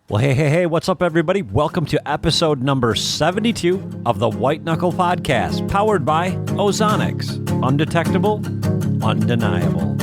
Well, hey, what's up, everybody? Welcome to episode number 72 of the White Knuckle Podcast, powered by Ozonics. Undetectable, undeniable.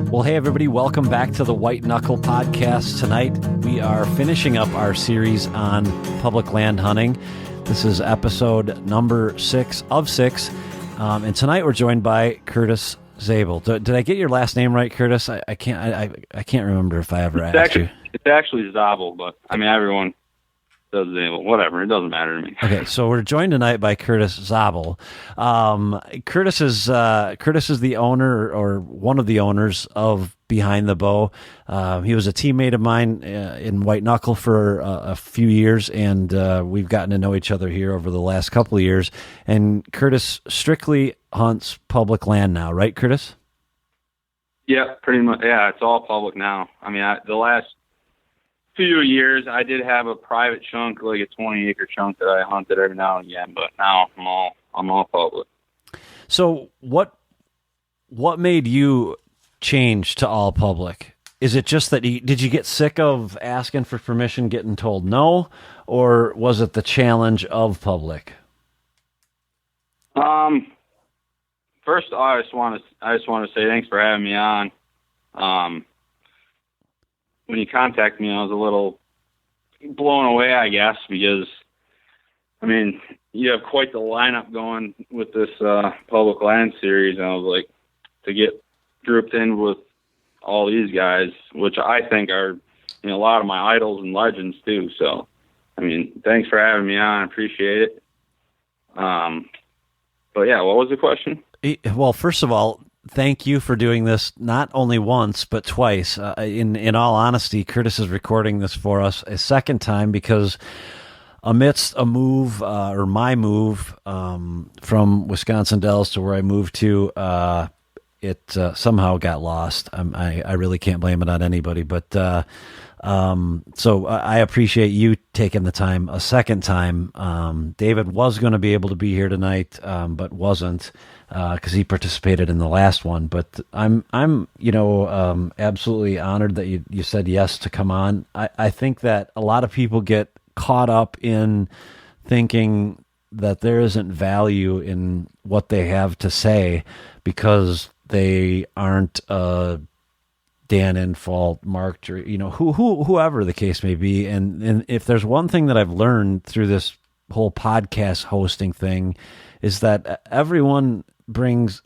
Well, hey, everybody, welcome back to the White Knuckle Podcast. Tonight, we are finishing up our series on public land hunting. This is episode number 6 of 6. And tonight, we're joined by Curtis Zabel. Did I get your last name right, Curtis? I can't remember if I ever asked you. It's actually Zabel, but I mean, everyone does Zabel. Whatever, it doesn't matter to me. Okay, so we're joined tonight by Curtis Zabel. Curtis is the owner or one of the owners of Behind the Bow. He was a teammate of mine in White Knuckle for a few years, and we've gotten to know each other here over the last couple of years. And Curtis strictly hunts public land now, right, Curtis? Yeah, pretty much. Yeah, it's all public now. I mean, the last few years, I did have a private chunk, like a 20-acre chunk that I hunted every now and again, but now I'm all public. So what made you change to all public? Is it just that did you get sick of asking for permission, getting told no, or was it the challenge of public? First, I just want to say thanks for having me on. When you contacted me, I was a little blown away, I guess, because, I mean, you have quite the lineup going with this public land series, and I was like, to get grouped in with all these guys, which I think are, you know, a lot of my idols and legends too. So, I mean, thanks for having me on. I appreciate it. But yeah, what was the question? Well, first of all, thank you for doing this not only once, but twice. In all honesty, Curtis is recording this for us a second time because amidst a move, or my move, from Wisconsin Dells to where I moved to, it somehow got lost. I really can't blame it on anybody, but so I appreciate you taking the time a second time. David was going to be able to be here tonight, but wasn't, because he participated in the last one. But I'm absolutely honored that you said yes to come on. I think that a lot of people get caught up in thinking that there isn't value in what they have to say because they aren't Dan Infalt, Mark, or whoever the case may be. And if there's one thing that I've learned through this whole podcast hosting thing, is that everyone brings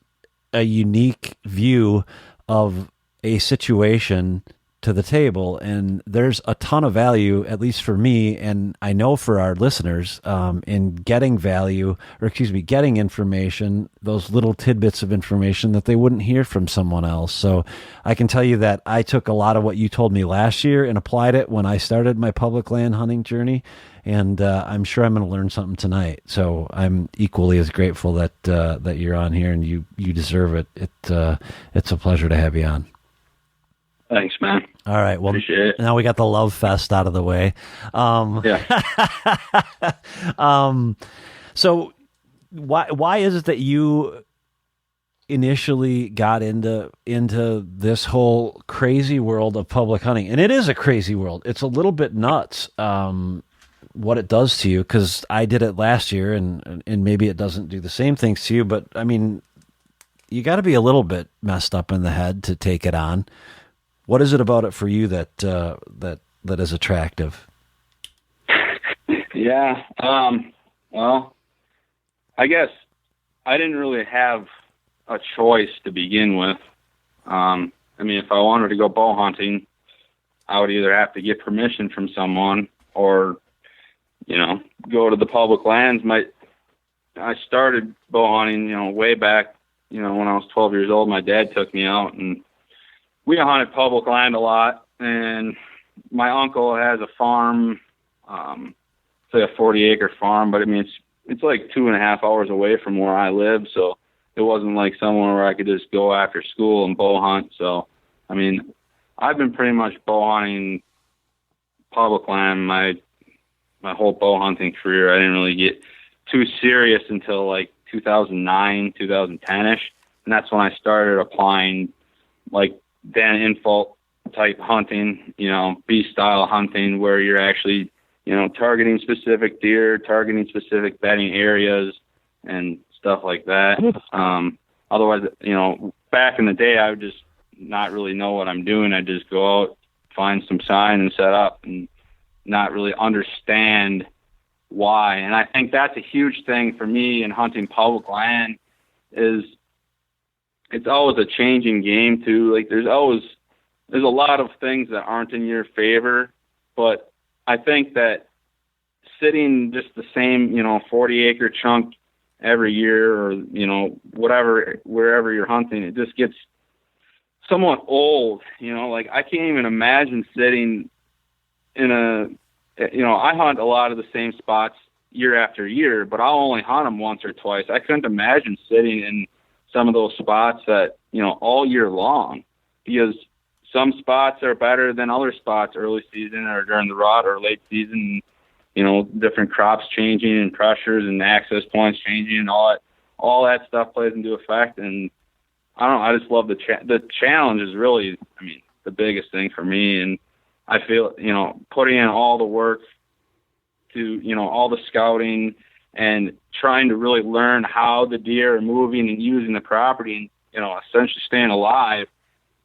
a unique view of a situation to the table, and there's a ton of value, at least for me, and I know for our listeners, in getting getting information, those little tidbits of information that they wouldn't hear from someone else. So I can tell you that I took a lot of what you told me last year and applied it when I started my public land hunting journey, and I'm sure I'm going to learn something tonight. So I'm equally as grateful that you're on here, and you deserve it. It's a pleasure to have you on. Thanks, man. All right. Well, appreciate it. Now we got the love fest out of the way. Yeah. So why is it that you initially got into this whole crazy world of public hunting? And it is a crazy world. It's a little bit nuts, what it does to you, because I did it last year, and maybe it doesn't do the same things to you, but I mean, you got to be a little bit messed up in the head to take it on. What is it about it for you that is attractive? Yeah. Well, I guess I didn't really have a choice to begin with. I mean, if I wanted to go bow hunting, I would either have to get permission from someone or, go to the public lands. I started bow hunting, way back, when I was 12 years old. My dad took me out, and we hunted public land a lot, and my uncle has a farm, it's like a 40-acre farm, but I mean, it's like 2.5 hours away from where I live, so it wasn't like somewhere where I could just go after school and bow hunt. So, I mean, I've been pretty much bow hunting public land my whole bow hunting career. I didn't really get too serious until like 2009, 2010-ish. And that's when I started applying like Dan Infalt type hunting, beast style hunting, where you're actually, targeting specific deer, targeting specific bedding areas and stuff like that. Otherwise, back in the day, I would just not really know what I'm doing. I'd just go out, find some sign and set up and not really understand why. And I think that's a huge thing for me in hunting public land is it's always a changing game too. Like there's a lot of things that aren't in your favor, but I think that sitting just the same, 40-acre chunk every year or, wherever you're hunting, it just gets somewhat old, like I can't even imagine sitting in I hunt a lot of the same spots year after year, but I'll only hunt them once or twice. I couldn't imagine sitting in some of those spots that, all year long, because some spots are better than other spots early season or during the rut or late season, different crops changing and pressures and access points changing and all that stuff plays into effect. And I don't know, I just love the challenge is really, the biggest thing for me. And I feel, putting in all the work to, all the scouting and trying to really learn how the deer are moving and using the property and, essentially staying alive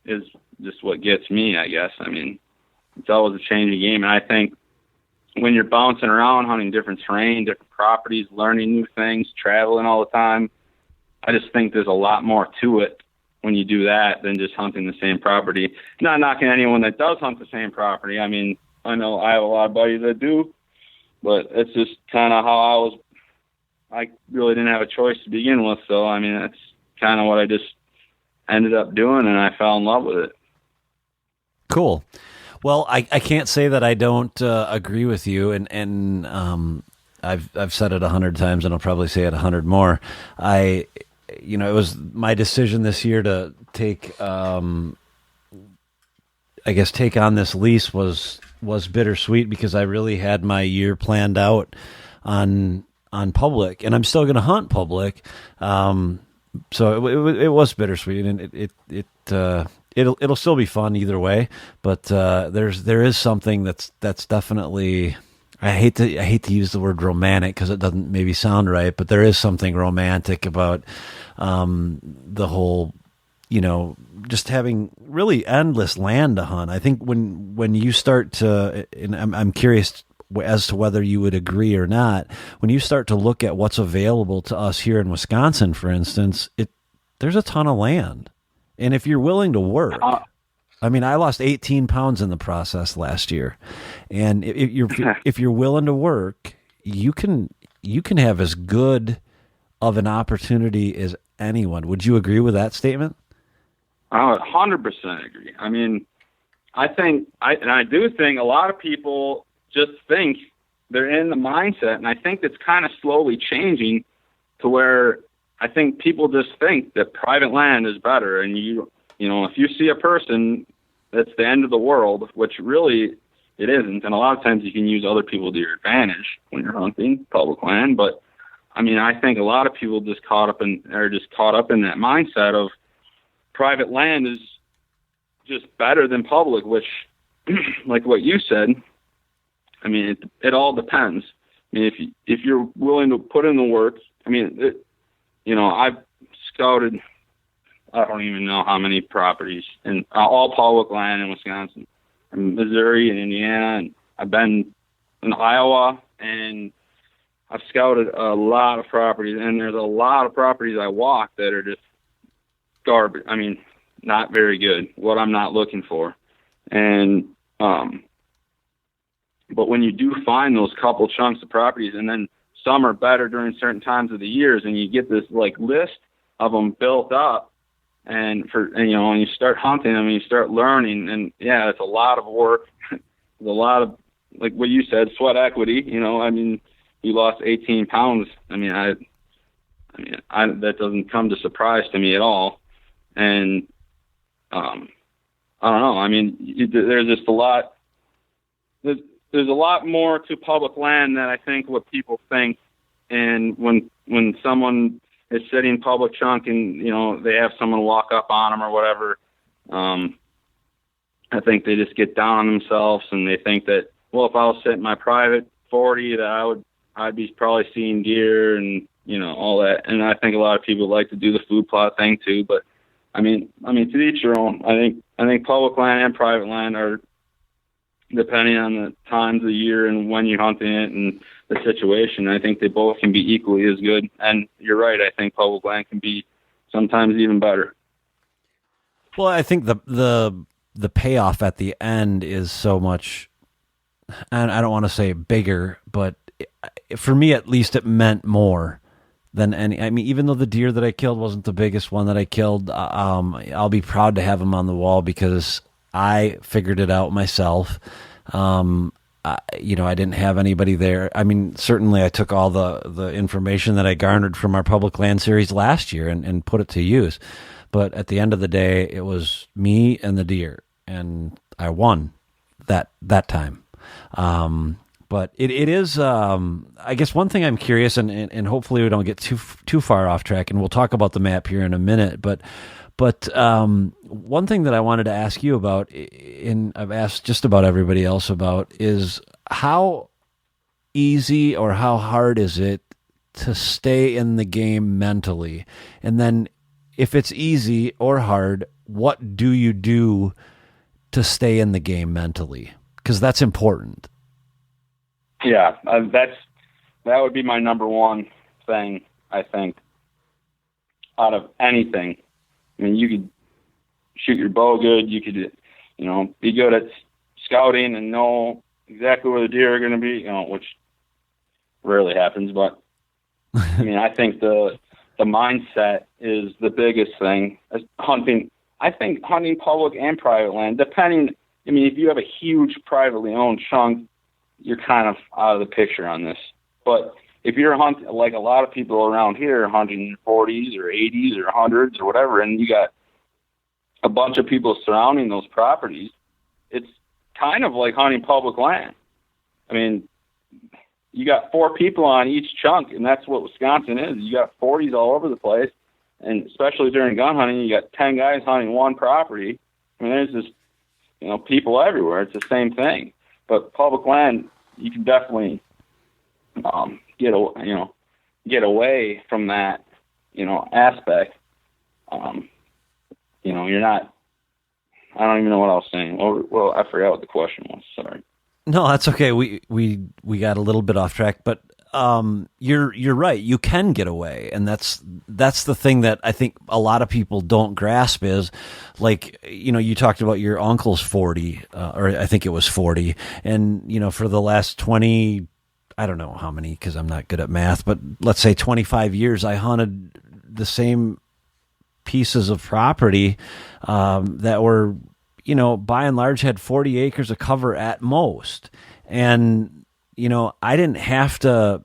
is just what gets me, I guess. It's always a changing game. And I think when you're bouncing around, hunting different terrain, different properties, learning new things, traveling all the time, I just think there's a lot more to it when you do that than just hunting the same property. Not knocking anyone that does hunt the same property. I know I have a lot of buddies that do, but it's just kind of how I really didn't have a choice to begin with. So, that's kind of what I just ended up doing, and I fell in love with it. Cool. Well, I can't say that I don't agree with you, and I've said it 100 times, and I'll probably say it 100 more. It was my decision this year to take on this lease was bittersweet because I really had my year planned out on public, and I'm still going to hunt public. So it was bittersweet, and it'll still be fun either way. But there is something that's definitely, I hate to use the word romantic because it doesn't maybe sound right, but there is something romantic about the whole, just having really endless land to hunt. I think when you start to, and I'm curious as to whether you would agree or not, when you start to look at what's available to us here in Wisconsin, for instance, there's a ton of land. And if you're willing to work, I lost 18 pounds in the process last year. And if you're willing to work, you can have as good of an opportunity as anyone. Would you agree with that statement? I would 100% agree. I do think a lot of people just think they're in the mindset, and I think it's kind of slowly changing to where I think people just think that private land is better. And if you see a person, that's the end of the world, which really it isn't. And a lot of times you can use other people to your advantage when you're hunting public land. But I think a lot of people are just caught up in that mindset of private land is just better than public, which, like what you said, it all depends. If you're willing to put in the work, I've scouted, I don't even know how many properties, and all public land in Wisconsin, and Missouri and Indiana, and I've been in Iowa, and I've scouted a lot of properties, and there's a lot of properties I walk that are just garbage. Not very good, what I'm not looking for. And, but when you do find those couple chunks of properties, and then some are better during certain times of the years, and you get this list of them built up, and you start hunting them, and you start learning, and yeah, it's a lot of work. There's a lot of, like what you said, sweat equity. You lost 18 pounds. That doesn't come to surprise to me at all. And I don't know. There's just a lot. there's a lot more to public land than I think what people think. And when someone is sitting public chunk and, they have someone walk up on them or whatever, I think they just get down on themselves and they think that, well, if I was sitting my private 40, that I'd be probably seeing deer and, all that. And I think a lot of people like to do the food plot thing too, but I mean, to each your own. I think public land and private land are, depending on the times of the year and when you're hunting it and the situation, I think they both can be equally as good. And you're right. I think public land can be sometimes even better. Well, I think the payoff at the end is so much, and I don't want to say bigger, but for me at least, it meant more than any. I mean, even though the deer that I killed wasn't the biggest one that I killed, I'll be proud to have him on the wall because I figured it out myself. I didn't have anybody there. I mean, certainly I took all the information that I garnered from our public land series last year and put it to use. But at the end of the day, it was me and the deer, and I won that time. But it is, I guess one thing I'm curious, and hopefully we don't get too far off track, and we'll talk about the map here in a minute, but one thing that I wanted to ask you about, and I've asked just about everybody else about, is how easy or how hard is it to stay in the game mentally? And then if it's easy or hard, what do you do to stay in the game mentally? Because that's important. Yeah, that would be my number one thing, I think, out of anything. I mean, you could shoot your bow good. You could, be good at scouting and know exactly where the deer are going to be, which rarely happens. But, I mean, I think the mindset is the biggest thing. Hunting, I think hunting public and private land, depending, I mean, if you have a huge privately owned chunk, you're kind of out of the picture on this. But if you're hunting, like a lot of people around here are hunting 40s or 80s or 100s or whatever, and you got a bunch of people surrounding those properties, it's kind of like hunting public land. I mean, you got 4 people on each chunk, and that's what Wisconsin is. You got 40s all over the place, and especially during gun hunting, you got 10 guys hunting one property. I mean, there's just, people everywhere. It's the same thing. But public land, you can definitely get away from that, aspect. You're not. I don't even know what I was saying. Well, I forgot what the question was. Sorry. No, that's okay. We got a little bit off track, but you're right. You can get away, and that's the thing that I think a lot of people don't grasp is, like, you talked about your uncle's 40, or I think it was 40, and for the last 20, I don't know how many because I'm not good at math, but let's say 25 years, I hunted the same pieces of property that were, by and large had 40 acres of cover at most, and I didn't have to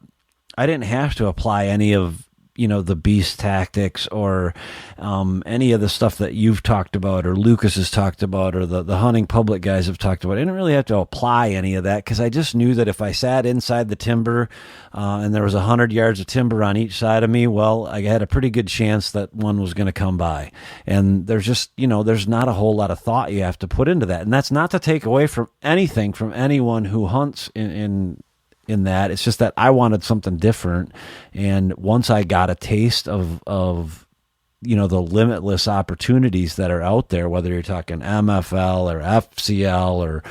apply any of, the beast tactics or any of the stuff that you've talked about or Lucas has talked about or the hunting public guys have talked about. I didn't really have to apply any of that because I just knew that if I sat inside the timber and there was 100 yards of timber on each side of me, well, I had a pretty good chance that one was going to come by. And there's just, there's not a whole lot of thought you have to put into that. And that's not to take away from anything from anyone who hunts in that. It's just that I wanted something different, and once I got a taste of the limitless opportunities that are out there, whether you're talking MFL or FCL or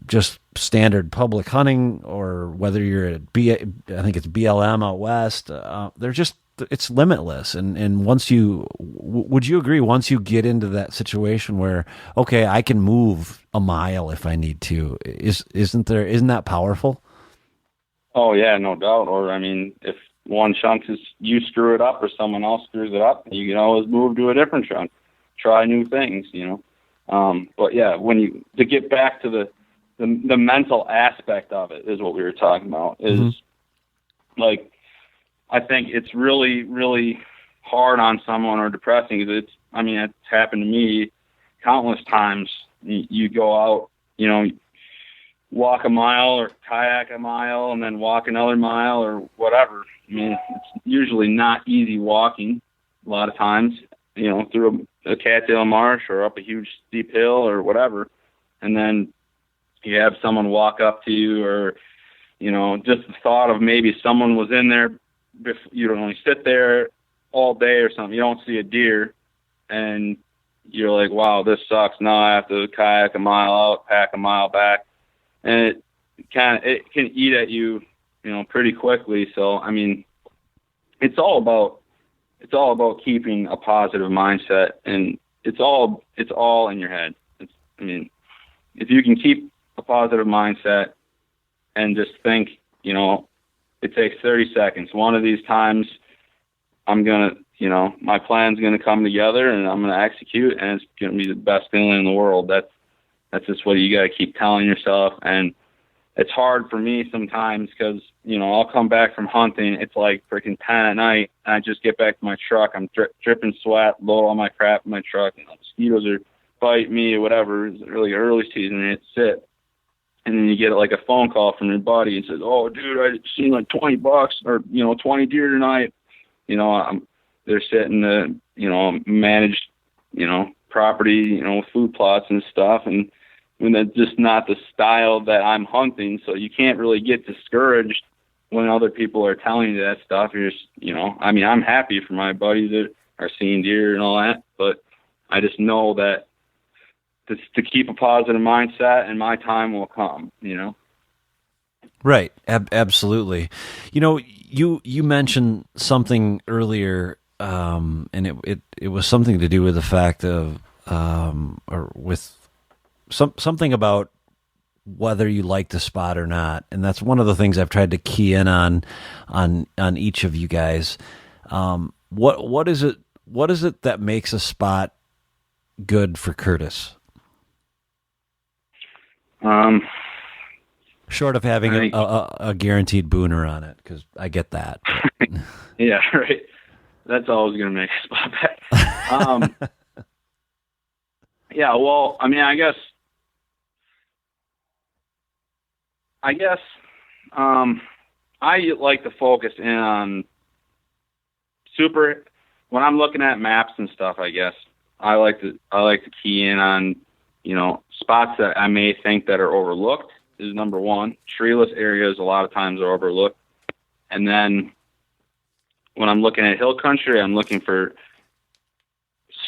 just standard public hunting, or whether you're at I think it's BLM out west, it's limitless. And once would you agree, once you get into that situation where, okay, I can move a mile if I need to, isn't that powerful? Oh, yeah, no doubt. Or, I mean, if one chunk you screw it up or someone else screws it up, you can always move to a different chunk, try new things, But, yeah, to get back to the mental aspect of it is what we were talking about, is like, I think it's really, really hard on someone or depressing because it's happened to me countless times. You go out, walk a mile or kayak a mile and then walk another mile or whatever. I mean, it's usually not easy walking a lot of times, through a cattail marsh or up a huge steep hill or whatever. And then you have someone walk up to you, or, just the thought of maybe someone was in there. You don't only sit there all day or something. You don't see a deer and you're like, wow, this sucks. Now I have to kayak a mile out, pack a mile back. And it can eat at you, pretty quickly. So, I mean, it's all about keeping a positive mindset, and it's all in your head. If you can keep a positive mindset and just think, it takes 30 seconds. One of these times I'm going to, my plan's going to come together and I'm going to execute, and it's going to be the best feeling in the world. That's just what you got to keep telling yourself. And it's hard for me sometimes because, I'll come back from hunting. It's like freaking 10 at night, and I just get back to my truck. I'm dripping sweat, load all my crap in my truck. Mosquitoes are biting me or whatever. It's really early season, and it's sit. And then you get like a phone call from your buddy and says, "Oh, dude, I seen like $20 or 20 deer tonight." They're sitting the managed property, food plots and stuff, and that's just not the style that I'm hunting. So you can't really get discouraged when other people are telling you that stuff. You're just, I'm happy for my buddies that are seeing deer and all that, but I just know that to keep a positive mindset, and my time will come, Right. Absolutely. You mentioned something earlier, and it was something to do with the fact of, or with something about whether you like the spot or not. And that's one of the things I've tried to key in on each of you guys. What is it that makes a spot good for Curtis? Short of having a guaranteed booner on it, because I get that. Yeah, right. That's always going to make a spot back. Yeah, well, I guess I like to focus in on when I'm looking at maps and stuff. I guess I like to key in on spots that I may think that are overlooked is number one. Treeless areas a lot of times are overlooked. And then when I'm looking at hill country, I'm looking for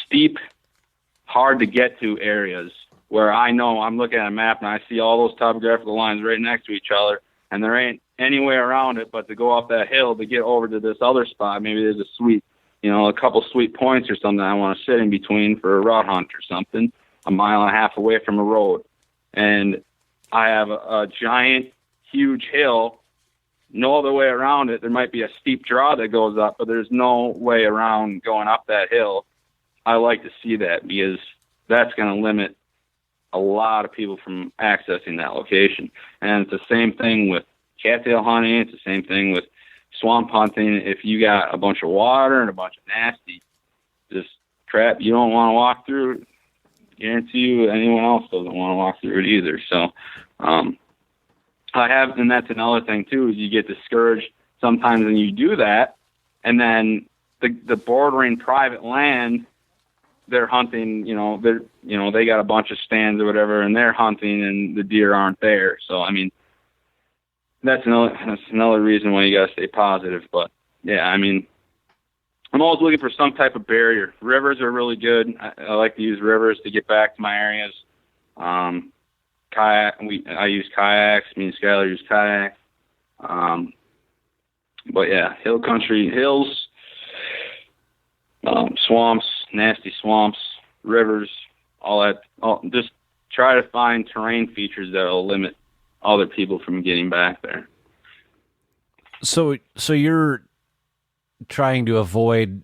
steep, hard to get to areas where I know I'm looking at a map and I see all those topographical lines right next to each other, and there ain't any way around it but to go up that hill to get over to this other spot. Maybe there's a couple sweet points or something I want to sit in between for a route hunt or something, a mile and a half away from a road. And I have a giant, huge hill, no other way around it. There might be a steep draw that goes up, but there's no way around going up that hill. I like to see that because that's going to limit a lot of people from accessing that location. And it's the same thing with cattail hunting. It's the same thing with swamp hunting. If you got a bunch of water and a bunch of nasty, just crap you don't want to walk through, guarantee you anyone else doesn't want to walk through it either. So and that's another thing too, is you get discouraged sometimes when you do that, and then the bordering private land, they're hunting, they got a bunch of stands or whatever, and they're hunting and the deer aren't there. So that's another reason why you got to stay positive. But yeah, I'm always looking for some type of barrier. Rivers are really good. I like to use rivers to get back to my areas. I use kayaks. Me and Skylar use kayaks. But yeah, hill country, hills, swamps, nasty swamps, rivers, all that. Just try to find terrain features that will limit other people from getting back there. So you're trying to avoid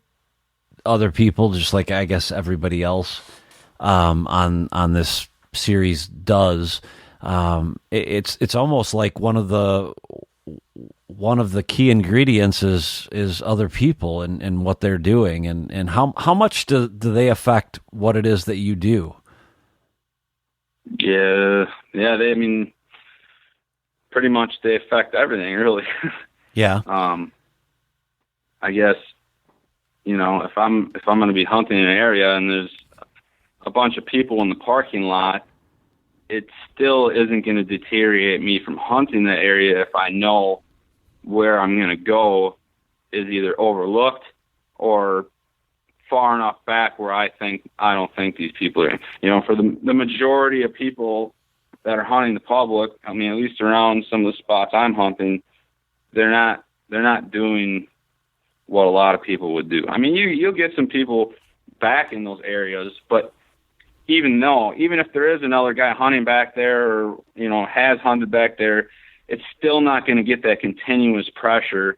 other people, just like I guess everybody else on this series does. It's almost like one of the key ingredients is other people and what they're doing, and how much do they affect what it is that you do? Yeah. pretty much they affect everything, really. Yeah. I guess, if I'm going to be hunting in an area and there's a bunch of people in the parking lot, it still isn't going to deteriorate me from hunting that area if I know where I'm going to go is either overlooked or far enough back where I don't think these people are. For the majority of people that are hunting the public, I mean, at least around some of the spots I'm hunting, they're not doing what a lot of people would do. I mean, you'll get some people back in those areas, but even if there is another guy hunting back there or, has hunted back there, it's still not going to get that continuous pressure,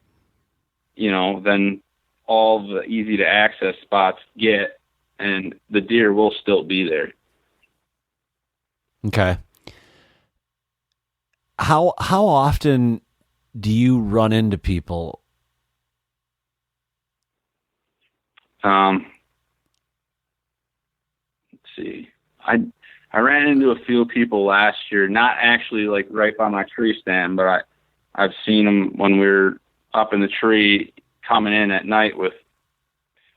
than all the easy to access spots get, and the deer will still be there. Okay. How often do you run into people? Let's see. I ran into a few people last year, not actually like right by my tree stand, but I've seen them when we were up in the tree coming in at night with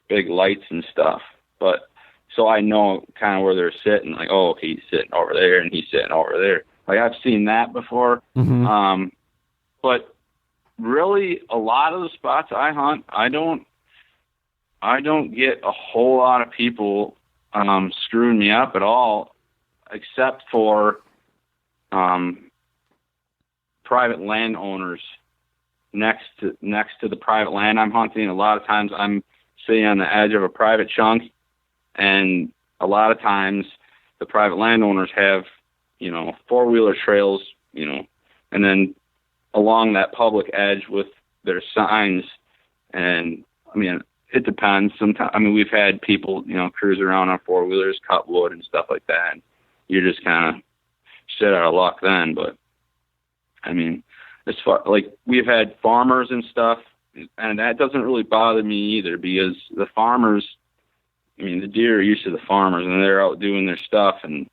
big lights and stuff. But so I know kind of where they're sitting, like, oh, he's sitting over there and he's sitting over there. Like I've seen that before. Mm-hmm. But really a lot of the spots I hunt, I don't get a whole lot of people screwing me up at all, except for private landowners next to the private land I'm hunting. A lot of times I'm sitting on the edge of a private chunk, and a lot of times the private landowners have, four-wheeler trails, and then along that public edge with their signs. And I mean, it depends. Sometimes, I mean, we've had people, cruise around on four-wheelers, cut wood and stuff like that. And you're just kind of shit out of luck then. But I mean, as far like we've had farmers and stuff, and that doesn't really bother me either, because the farmers, I mean, the deer are used to the farmers and they're out doing their stuff, and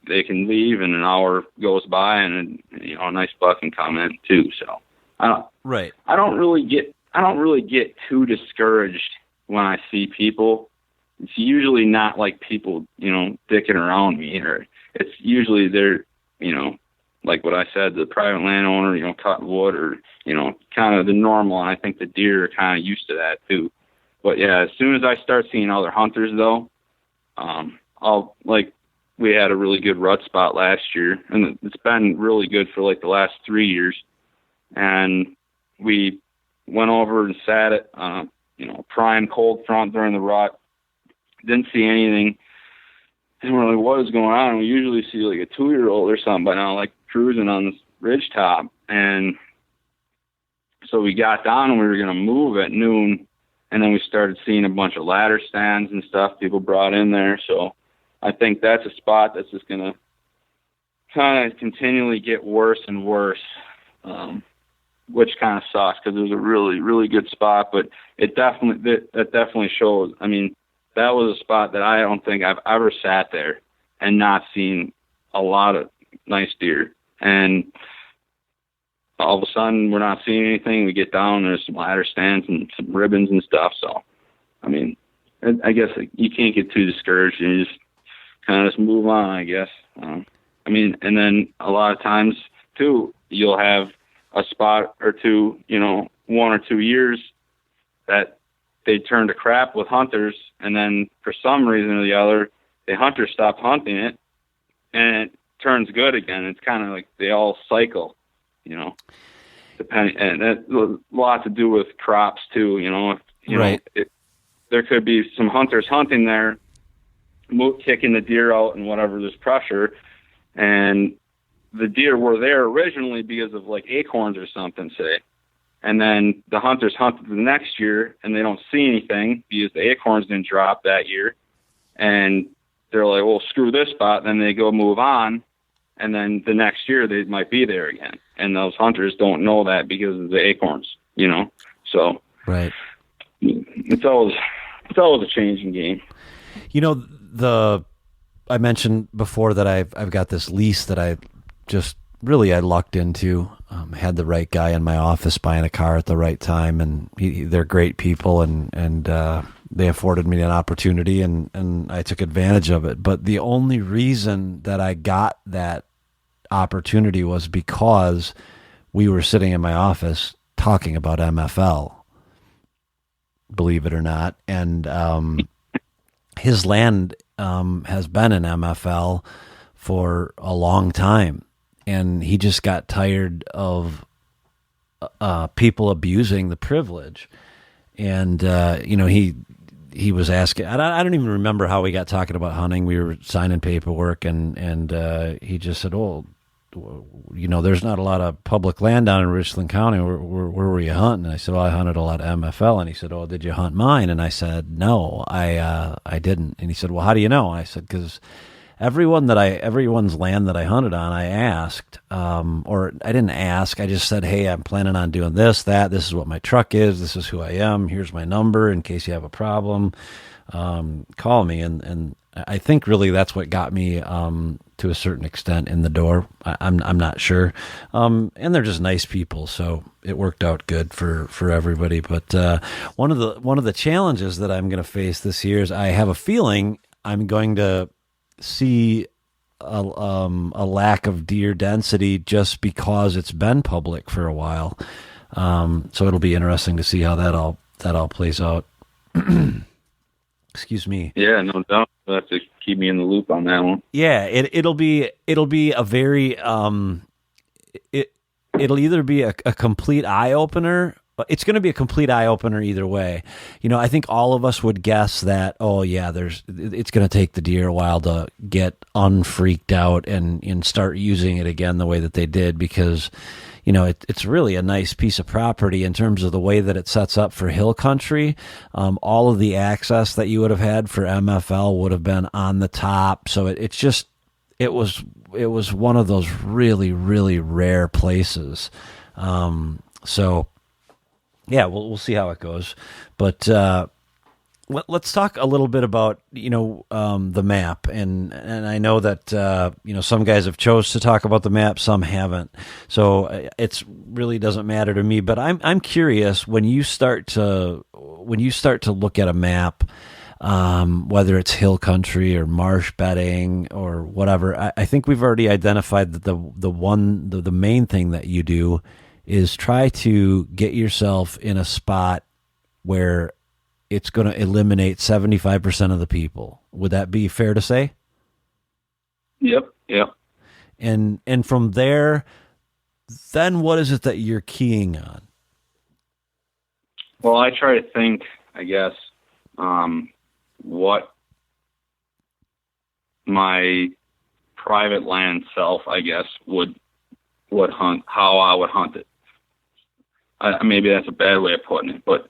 they can leave and an hour goes by and a nice buck can come in too. So I don't really get too discouraged when I see people. It's usually not like people, dicking around me, or it's usually they're, like what I said, the private landowner, cutting wood, or, kind of the normal. And I think the deer are kind of used to that too. But yeah, as soon as I start seeing other hunters though, we had a really good rut spot last year, and it's been really good for like the last 3 years. And we went over and sat it, prime cold front during the rut. Didn't see anything. Didn't really know what was going on. We usually see like a 2-year-old or something by now, like cruising on this ridge top. And so we got down and we were going to move at noon. And then we started seeing a bunch of ladder stands and stuff people brought in there. So I think that's a spot that's just going to kind of continually get worse and worse, which kind of sucks because it was a really, really good spot. But that definitely shows. I mean, that was a spot that I don't think I've ever sat there and not seen a lot of nice deer. And all of a sudden, we're not seeing anything. We get down, there's some ladder stands and some ribbons and stuff. So, I mean, I guess you can't get too discouraged. You just kind of just move on, I guess. I mean, and then a lot of times, too, you'll have a spot or two, 1 or 2 years that they turn to crap with hunters, and then for some reason or the other, the hunters stop hunting it, and it turns good again. It's kind of like they all cycle, depending, and that a lot to do with crops too. Right. There could be some hunters hunting there, kicking the deer out and whatever, there's pressure, and the deer were there originally because of like acorns or something, say. And then the hunters hunted the next year and they don't see anything because the acorns didn't drop that year. And they're like, well, screw this spot. Then they go move on. And then the next year they might be there again. And those hunters don't know that because of the acorns, So right. It's always a changing game. I mentioned before that I've got this lease that I just really I lucked into. Had the right guy in my office buying a car at the right time, and they're great people, and they afforded me an opportunity, and I took advantage of it. But the only reason that I got that opportunity was because we were sitting in my office talking about MFL, believe it or not. And his land has been in MFL for a long time. And he just got tired of people abusing the privilege. And, he was asking, I don't even remember how we got talking about hunting. We were signing paperwork, and he just said, "Oh, there's not a lot of public land down in Richland County. Where were you hunting?" And I said, "Oh, I hunted a lot of MFL." And he said, "Oh, did you hunt mine?" And I said, "No, I didn't." And he said, "Well, how do you know?" And I said, "Because everyone's land that I hunted on, I asked, or I didn't ask. I just said, hey, I'm planning on doing this, that. This is what my truck is. This is who I am. Here's my number in case you have a problem. Call me." And I think really that's what got me to a certain extent in the door. I'm not sure. And they're just nice people, so it worked out good for everybody. But one of the challenges that I'm going to face this year is I have a feeling I'm going to see a lack of deer density just because it's been public for a while. So it'll be interesting to see how that all plays out. Excuse me. Yeah, no doubt. You'll have to keep me in the loop on that one. Yeah, it'll be a very it'll either be a complete eye opener. It's going to be a complete eye opener either way. I think all of us would guess that, oh yeah, it's going to take the deer a while to get unfreaked out and start using it again the way that they did, because it's really a nice piece of property in terms of the way that it sets up for hill country. All of the access that you would have had for MFL would have been on the top. So it was one of those really, really rare places. So yeah, we'll see how it goes. But let's talk a little bit about the map, and I know that some guys have chose to talk about the map, some haven't. So it's really doesn't matter to me. But I'm curious, when you start to look at a map, whether it's hill country or marsh bedding or whatever, I think we've already identified that the main thing that you do is try to get yourself in a spot where it's going to eliminate 75% of the people. Would that be fair to say? Yep. And from there, then what is it that you're keying on? Well, I try to think, I guess, what my private land self, I guess, would hunt, how I would hunt it. Maybe that's a bad way of putting it, but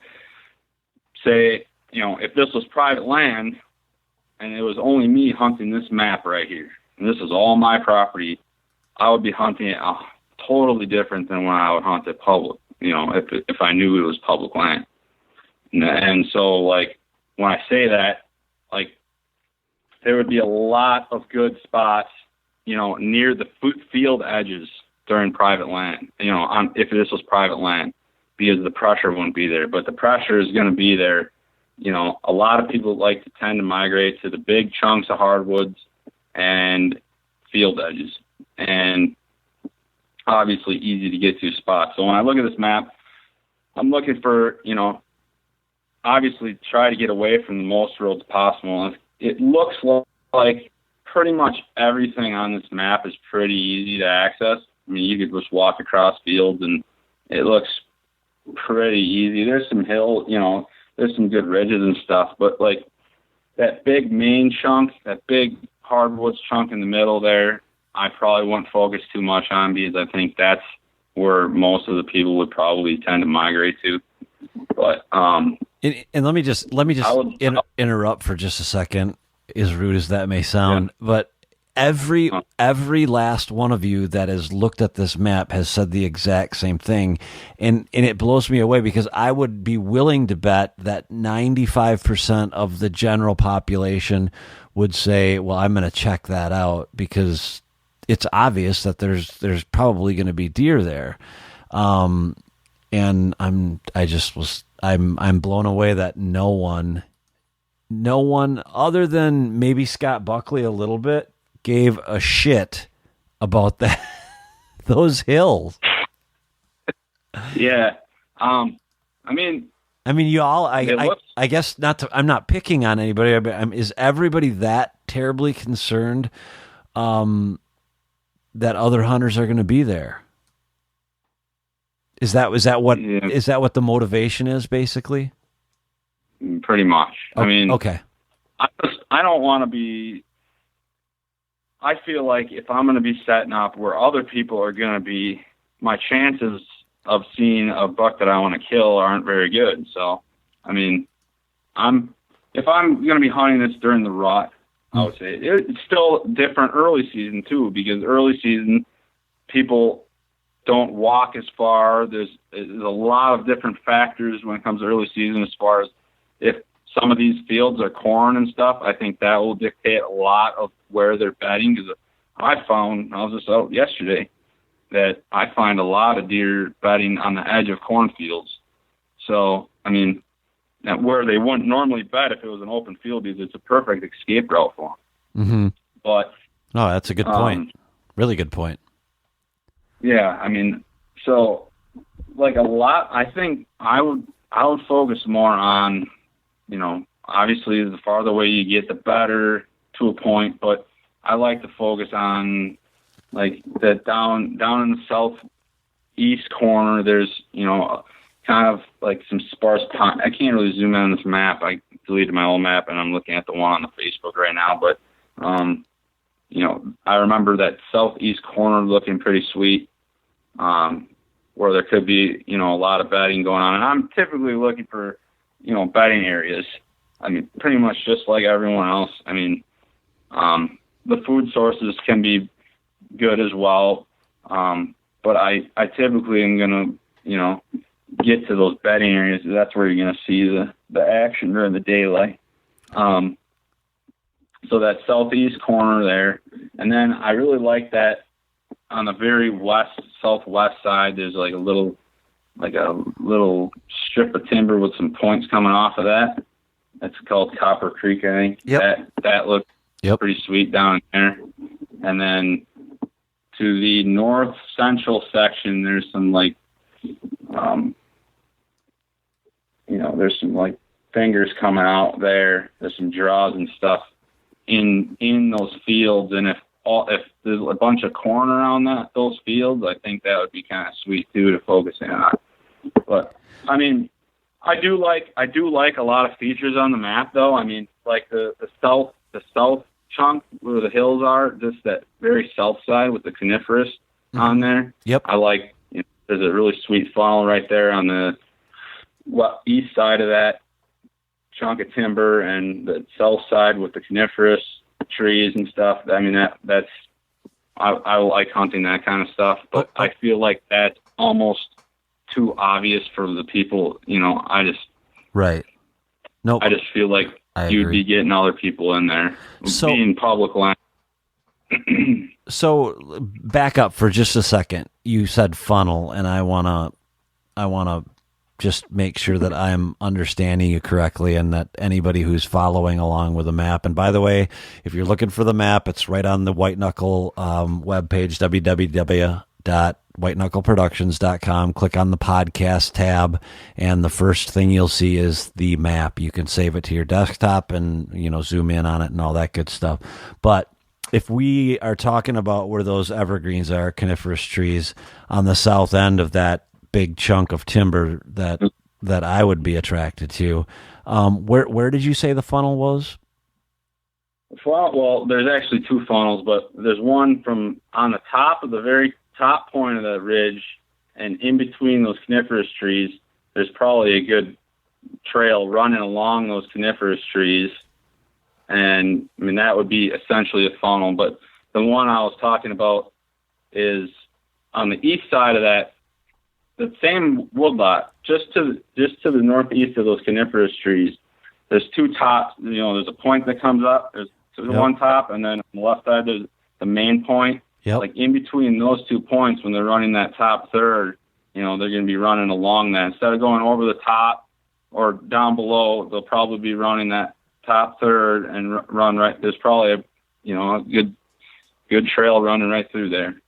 say, if this was private land and it was only me hunting this map right here, and this is all my property, I would be hunting it totally different than when I would hunt it public, if I knew it was public land. And so, like, when I say that, like, there would be a lot of good spots, near the field edges during private land, if this was private land, because the pressure wouldn't be there. But the pressure is going to be there. A lot of people like to tend to migrate to the big chunks of hardwoods and field edges, and obviously easy to get to spots. So when I look at this map, I'm looking for, obviously try to get away from the most roads possible. It looks like pretty much everything on this map is pretty easy to access. I mean, you could just walk across fields and it looks pretty easy. There's some hill, there's some good ridges and stuff, but like that big main chunk, that big hardwoods chunk in the middle there, I probably wouldn't focus too much on, because I think that's where most of the people would probably tend to migrate to. But and let me just interrupt for just a second, as rude as that may sound, yeah. But every last one of you that has looked at this map has said the exact same thing, and it blows me away, because I would be willing to bet that 95% of the general population would say, well, I'm going to check that out because it's obvious that there's probably going to be deer there. And I'm blown away that no one other than maybe Scott Buckley a little bit gave a shit about that those hills. Yeah. I mean, you all, I guess I'm not picking on anybody, but is everybody that terribly concerned that other hunters are going to be there? Is that what the motivation is, basically? Pretty much. Oh, I mean, okay. I don't want to be. I feel like if I'm going to be setting up where other people are going to be, my chances of seeing a buck that I want to kill aren't very good. So, I mean, if I'm going to be hunting this during the rut, I would say it's still different early season too, because early season people don't walk as far. There's a lot of different factors when it comes to early season as far as if some of these fields are corn and stuff. I think that will dictate a lot of where they're bedding, because I was just out yesterday, that I find a lot of deer bedding on the edge of cornfields. So, I mean, where they wouldn't normally bed if it was an open field, because it's a perfect escape route for them. Mm-hmm. But that's a good point. Really good point. Yeah, I mean, so like a lot, I think I would focus more on, obviously the farther away you get, the better to a point, but I like to focus on like the down in the southeast corner. There's, kind of like some sparse pine. I can't really zoom in on this map. I deleted my old map and I'm looking at the one on the Facebook right now, but, I remember that southeast corner looking pretty sweet, where there could be, a lot of bedding going on. And I'm typically looking for, bedding areas. I mean, pretty much just like everyone else. I mean, the food sources can be good as well. But I typically am going to, get to those bedding areas. That's where you're going to see the action during the daylight. So that southeast corner there. And then I really like that on the very southwest side, there's like a little strip of timber with some points coming off of that. That's called Copper Creek, I think. Yep. That looks pretty sweet down there. And then to the north central section, there's some like, there's some like fingers coming out there. There's some draws and stuff in those fields. And if there's a bunch of corn around those fields, I think that would be kind of sweet too to focus in on. But I mean, I do like a lot of features on the map though. I mean, like the south chunk where the hills are, just that very south side with the coniferous on there. Yep. I like, there's a really sweet funnel right there on the east side of that chunk of timber, and the south side with the coniferous trees and stuff. I mean, I like hunting that kind of stuff, but I feel like that's almost too obvious for the people. Right. Nope. I just feel like you'd be getting other people in there, being public land. So back up for just a second. You said funnel, and I wanna just make sure that I'm understanding you correctly, and that anybody who's following along with the map. And by the way, if you're looking for the map, it's right on the White Knuckle webpage, www.whiteknuckleproductions.com. Click on the podcast tab, and the first thing you'll see is the map. You can save it to your desktop and zoom in on it and all that good stuff. But if we are talking about where those evergreens are, coniferous trees on the south end of that big chunk of timber that I would be attracted to, where did you say the funnel was? Well, there's actually two funnels, but there's one from on the top of the very top point of the ridge, and in between those coniferous trees, there's probably a good trail running along those coniferous trees. And I mean, that would be essentially a funnel, but the one I was talking about is on the east side of that, the same woodlot, just to the northeast of those coniferous trees. There's two tops. There's a point that comes up. There's one top, and then on the left side there's the main point, Yep. Like in between those 2 points, when they're running that top third, they're going to be running along that. Instead of going over the top or down below, they'll probably be running that top third and run right. There's probably a good trail running right through there.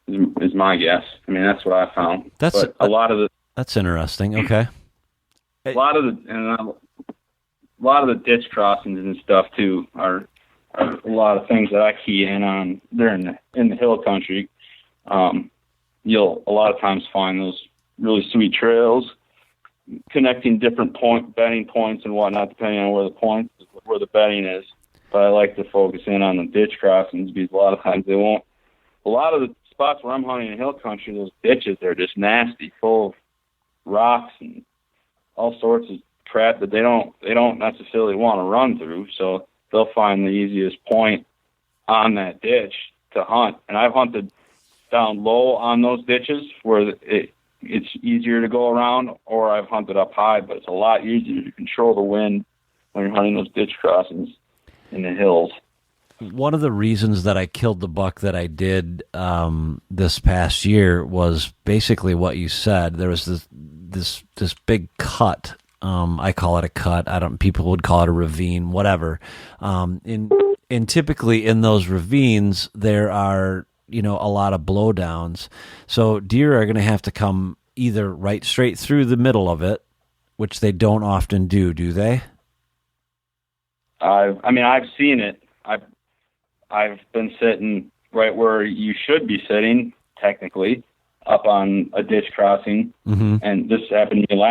Is my guess. I mean, that's what I found. That's interesting. Okay. A lot of the ditch crossings and stuff too are a lot of things that I key in on. They're in the hill country. You'll a lot of times find those really sweet trails connecting different bedding points and whatnot, depending on where the bedding is. But I like to focus in on the ditch crossings because a lot of times they won't. A lot of the spots where I'm hunting in hill country, those ditches are just nasty, full of rocks and all sorts of crap that they don't necessarily want to run through. So they'll find the easiest point on that ditch to hunt. And I've hunted down low on those ditches where it's easier to go around, or I've hunted up high, but it's a lot easier to control the wind when you're hunting those ditch crossings in the hills. One of the reasons that I killed the buck that I did this past year was basically what you said. There was this big cut. I call it a cut. People would call it a ravine, whatever. And typically in those ravines there are a lot of blowdowns. So deer are going to have to come either right straight through the middle of it, which they don't often do they? I've seen it. I've been sitting right where you should be sitting, technically, up on a ditch crossing. Mm-hmm. And this happened to me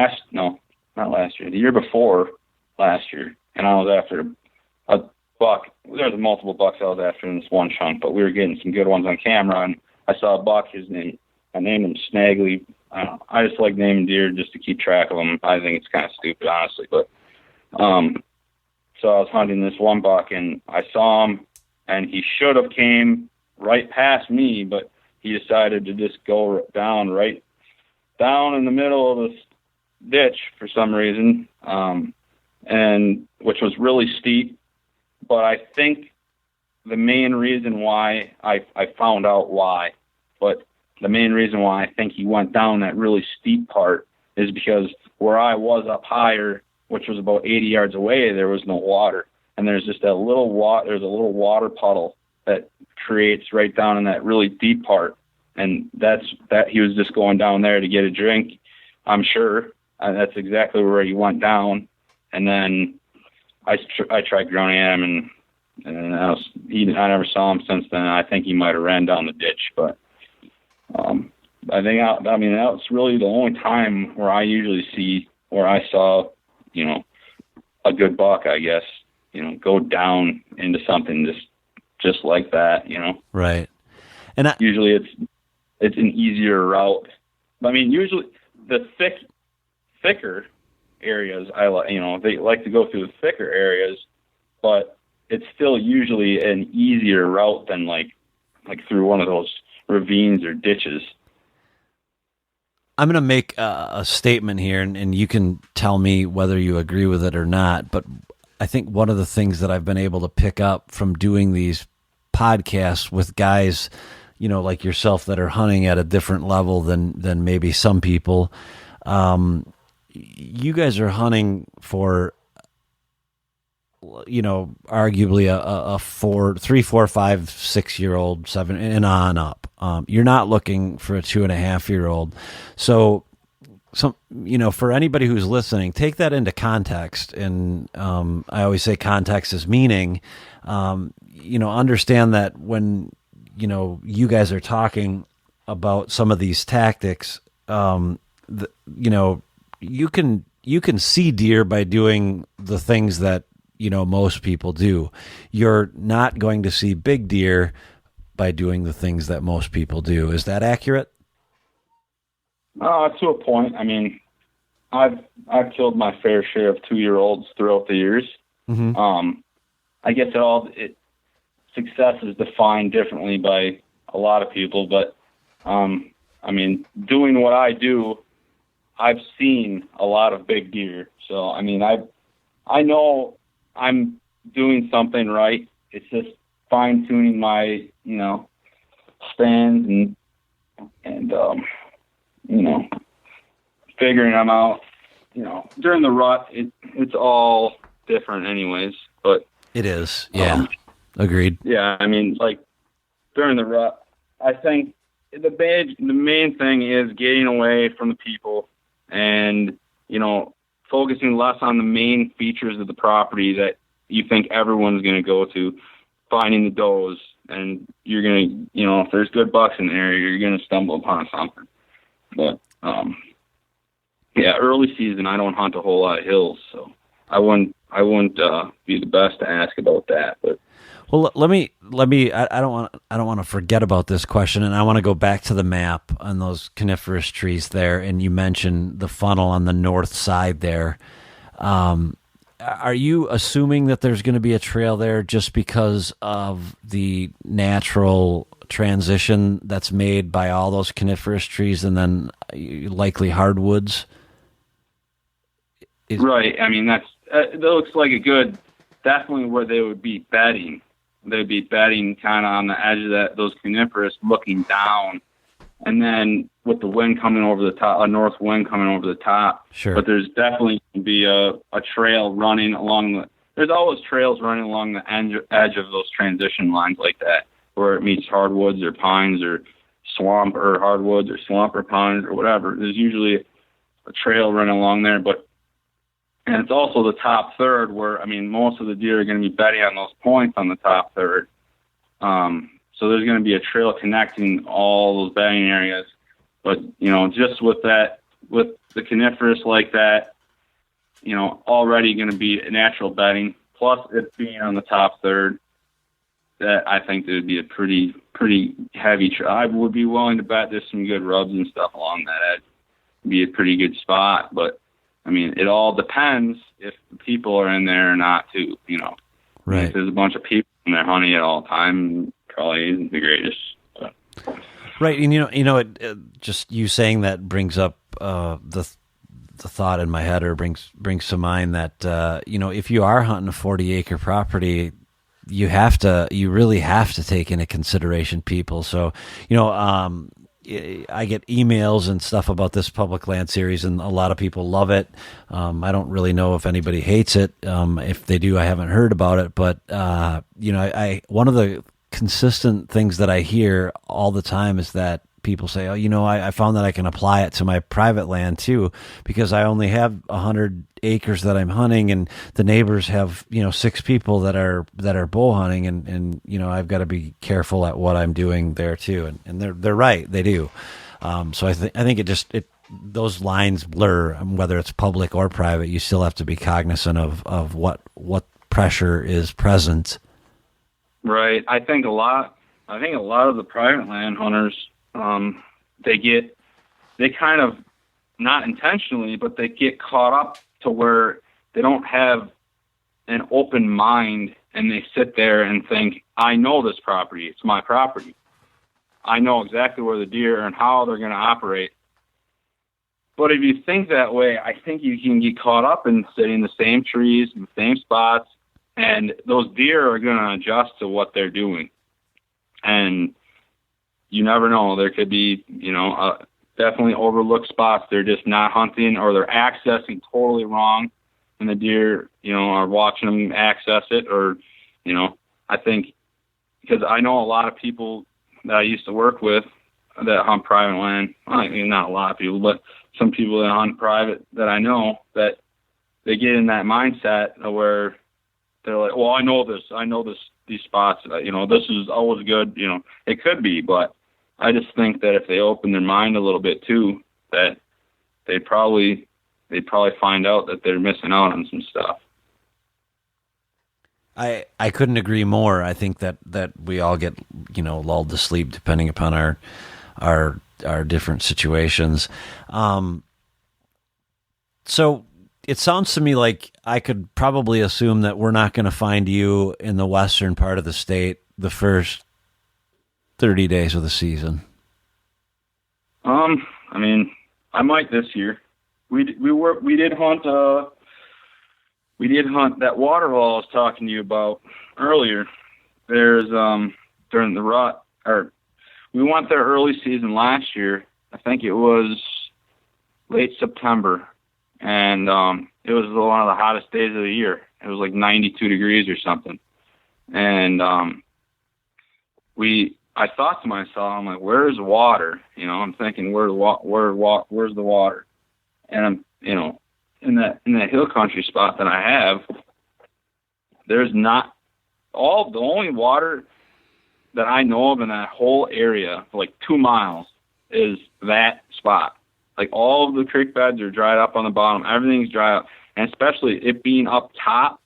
not last year, the year before last year. And I was after a buck. There was multiple bucks I was after in this one chunk, but we were getting some good ones on camera. And I saw a buck. I named him Snaggly. I just like naming deer just to keep track of them. I think it's kind of stupid, honestly. But so I was hunting this one buck, and I saw him, and he should have came right past me, but he decided to just go right down in the middle of this ditch for some reason, and which was really steep. But I think the main reason why I found out why, but the main reason why I think he went down that really steep part is because where I was up higher, which was about 80 yards away, there was no water. And there's just there's a little water puddle that creates right down in that really deep part. And that he was just going down there to get a drink, I'm sure. That's exactly where he went down. And then I tried groaning at him, and I never saw him since then. I think he might have ran down the ditch, but I think that's really the only time where I saw, a good buck, I guess, go down into something just like that, Right. And usually it's an easier route. Usually the thicker areas, they like to go through the thicker areas, but it's still usually an easier route than like through one of those ravines or ditches. I'm going to make a statement here, and you can tell me whether you agree with it or not, but I think one of the things that I've been able to pick up from doing these podcasts with guys, like yourself, that are hunting at a different level than maybe some people, you guys are hunting for, arguably a 3, 4, 5, 6 year old, 7 and on up. You're not looking for a 2.5-year-old. So, for anybody who's listening, take that into context. And I always say context is meaning. Understand that when you guys are talking about some of these tactics, you can see deer by doing the things that most people do. You're not going to see big deer by doing the things that most people do. Is that accurate? To a point. I've killed my fair share of 2-year-olds throughout the years. Mm-hmm. I guess success is defined differently by a lot of people, but doing what I do, I've seen a lot of big deer. So I know I'm doing something right. It's just fine tuning my stands and figuring them out. During the rut, it's all different anyways. But it is, yeah. Agreed. Yeah, I mean, like during the rut, I think the main thing is getting away from the people and focusing less on the main features of the property that you think everyone's going to go to, finding the does, and you're going to, if there's good bucks in the area, you're going to stumble upon something. But, early season, I don't hunt a whole lot of hills, so I wouldn't be the best to ask about that. But well, let me. I don't want to forget about this question, and I want to go back to the map on those coniferous trees there. And you mentioned the funnel on the north side there. Are you assuming that there's going to be a trail there just because of the natural transition that's made by all those coniferous trees and then likely hardwoods? Right. I mean, that looks like definitely where they would be bedding. They'd be bedding kind of on the edge of those coniferous, looking down, and then with the wind coming over the top, a north wind coming over the top. Sure. But there's definitely going to be a trail running along there's always trails running along the edge of those transition lines like that, where it meets hardwoods or pines or swamp or hardwoods or swamp or pines or whatever. There's usually a trail running along there, and it's also the top third where, I mean, most of the deer are going to be bedding on those points on the top third. So there's going to be a trail connecting all those bedding areas. But, just with the coniferous like that, already going to be a natural bedding, plus it being on the top third, that I think there would be a pretty heavy I would be willing to bet there's some good rubs and stuff along that edge. It'd be a pretty good spot, but I mean, it all depends if the people are in there or not, too. Right. If there's a bunch of people in there hunting at all the time, probably isn't the greatest. But. Right, and just you saying that brings up the thought in my head, or brings to mind that if you are hunting a 40-acre property, you really have to take into consideration people. So I get emails and stuff about this public land series, and a lot of people love it. I don't really know if anybody hates it. If they do, I haven't heard about it. But one of the consistent things that I hear all the time is that people say, I found that I can apply it to my private land too, because I only have 100 acres that I'm hunting, and the neighbors have 6 people that are bow hunting, and I've got to be careful at what I'm doing there too, and they're right, they do. So I think those lines blur, whether it's public or private. You still have to be cognizant of what pressure is present. Right. I think a lot of the private land hunters, they kind of, not intentionally, but they get caught up to where they don't have an open mind, and they sit there and think, I know this property. It's my property. I know exactly where the deer are and how they're going to operate. But if you think that way, I think you can get caught up in sitting in the same trees, in the same spots, and those deer are going to adjust to what they're doing. And you never know. There could be, definitely overlooked spots they're just not hunting, or they're accessing totally wrong, and the deer, are watching them access it. Or, I think, because I know a lot of people that I used to work with that hunt private land. I mean, not a lot of people, but some people that hunt private that I know, that they get in that mindset where they're like, well, I know these spots, this is always good. It could be, but I just think that if they open their mind a little bit too, that they'd probably find out that they're missing out on some stuff. I couldn't agree more. I think that we all get lulled to sleep depending upon our different situations. So it sounds to me like I could probably assume that we're not going to find you in the western part of the state the first 30 days of the season. I mean, I might this year. We did hunt that waterfall I was talking to you about earlier. There's during the rut, or we went there early season last year. I think it was late September, and it was one of the hottest days of the year. It was like 92 degrees or something. And I thought to myself, I'm like, where's water? You know, I'm thinking, where's the water? And I'm, you know, in that hill country spot that I have, there's not the only water that I know of in that whole area for like 2 miles is that spot. Like all of the creek beds are dried up on the bottom. Everything's dried up, and especially it being up top.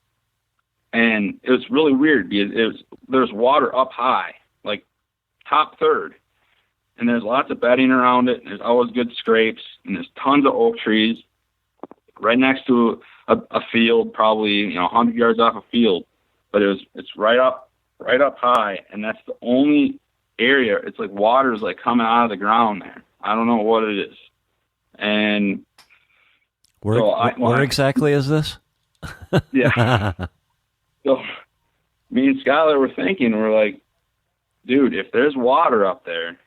And it was really weird because there's water up high, like top third, and there's lots of bedding around it. And there's always good scrapes, and there's tons of oak trees right next to a field, probably 100 yards off a field. But it's right up high, and that's the only area. It's like water is like coming out of the ground there. I don't know what it is. And where exactly is this? Yeah. So me and Skylar were thinking, we're like, dude, if there's water up there,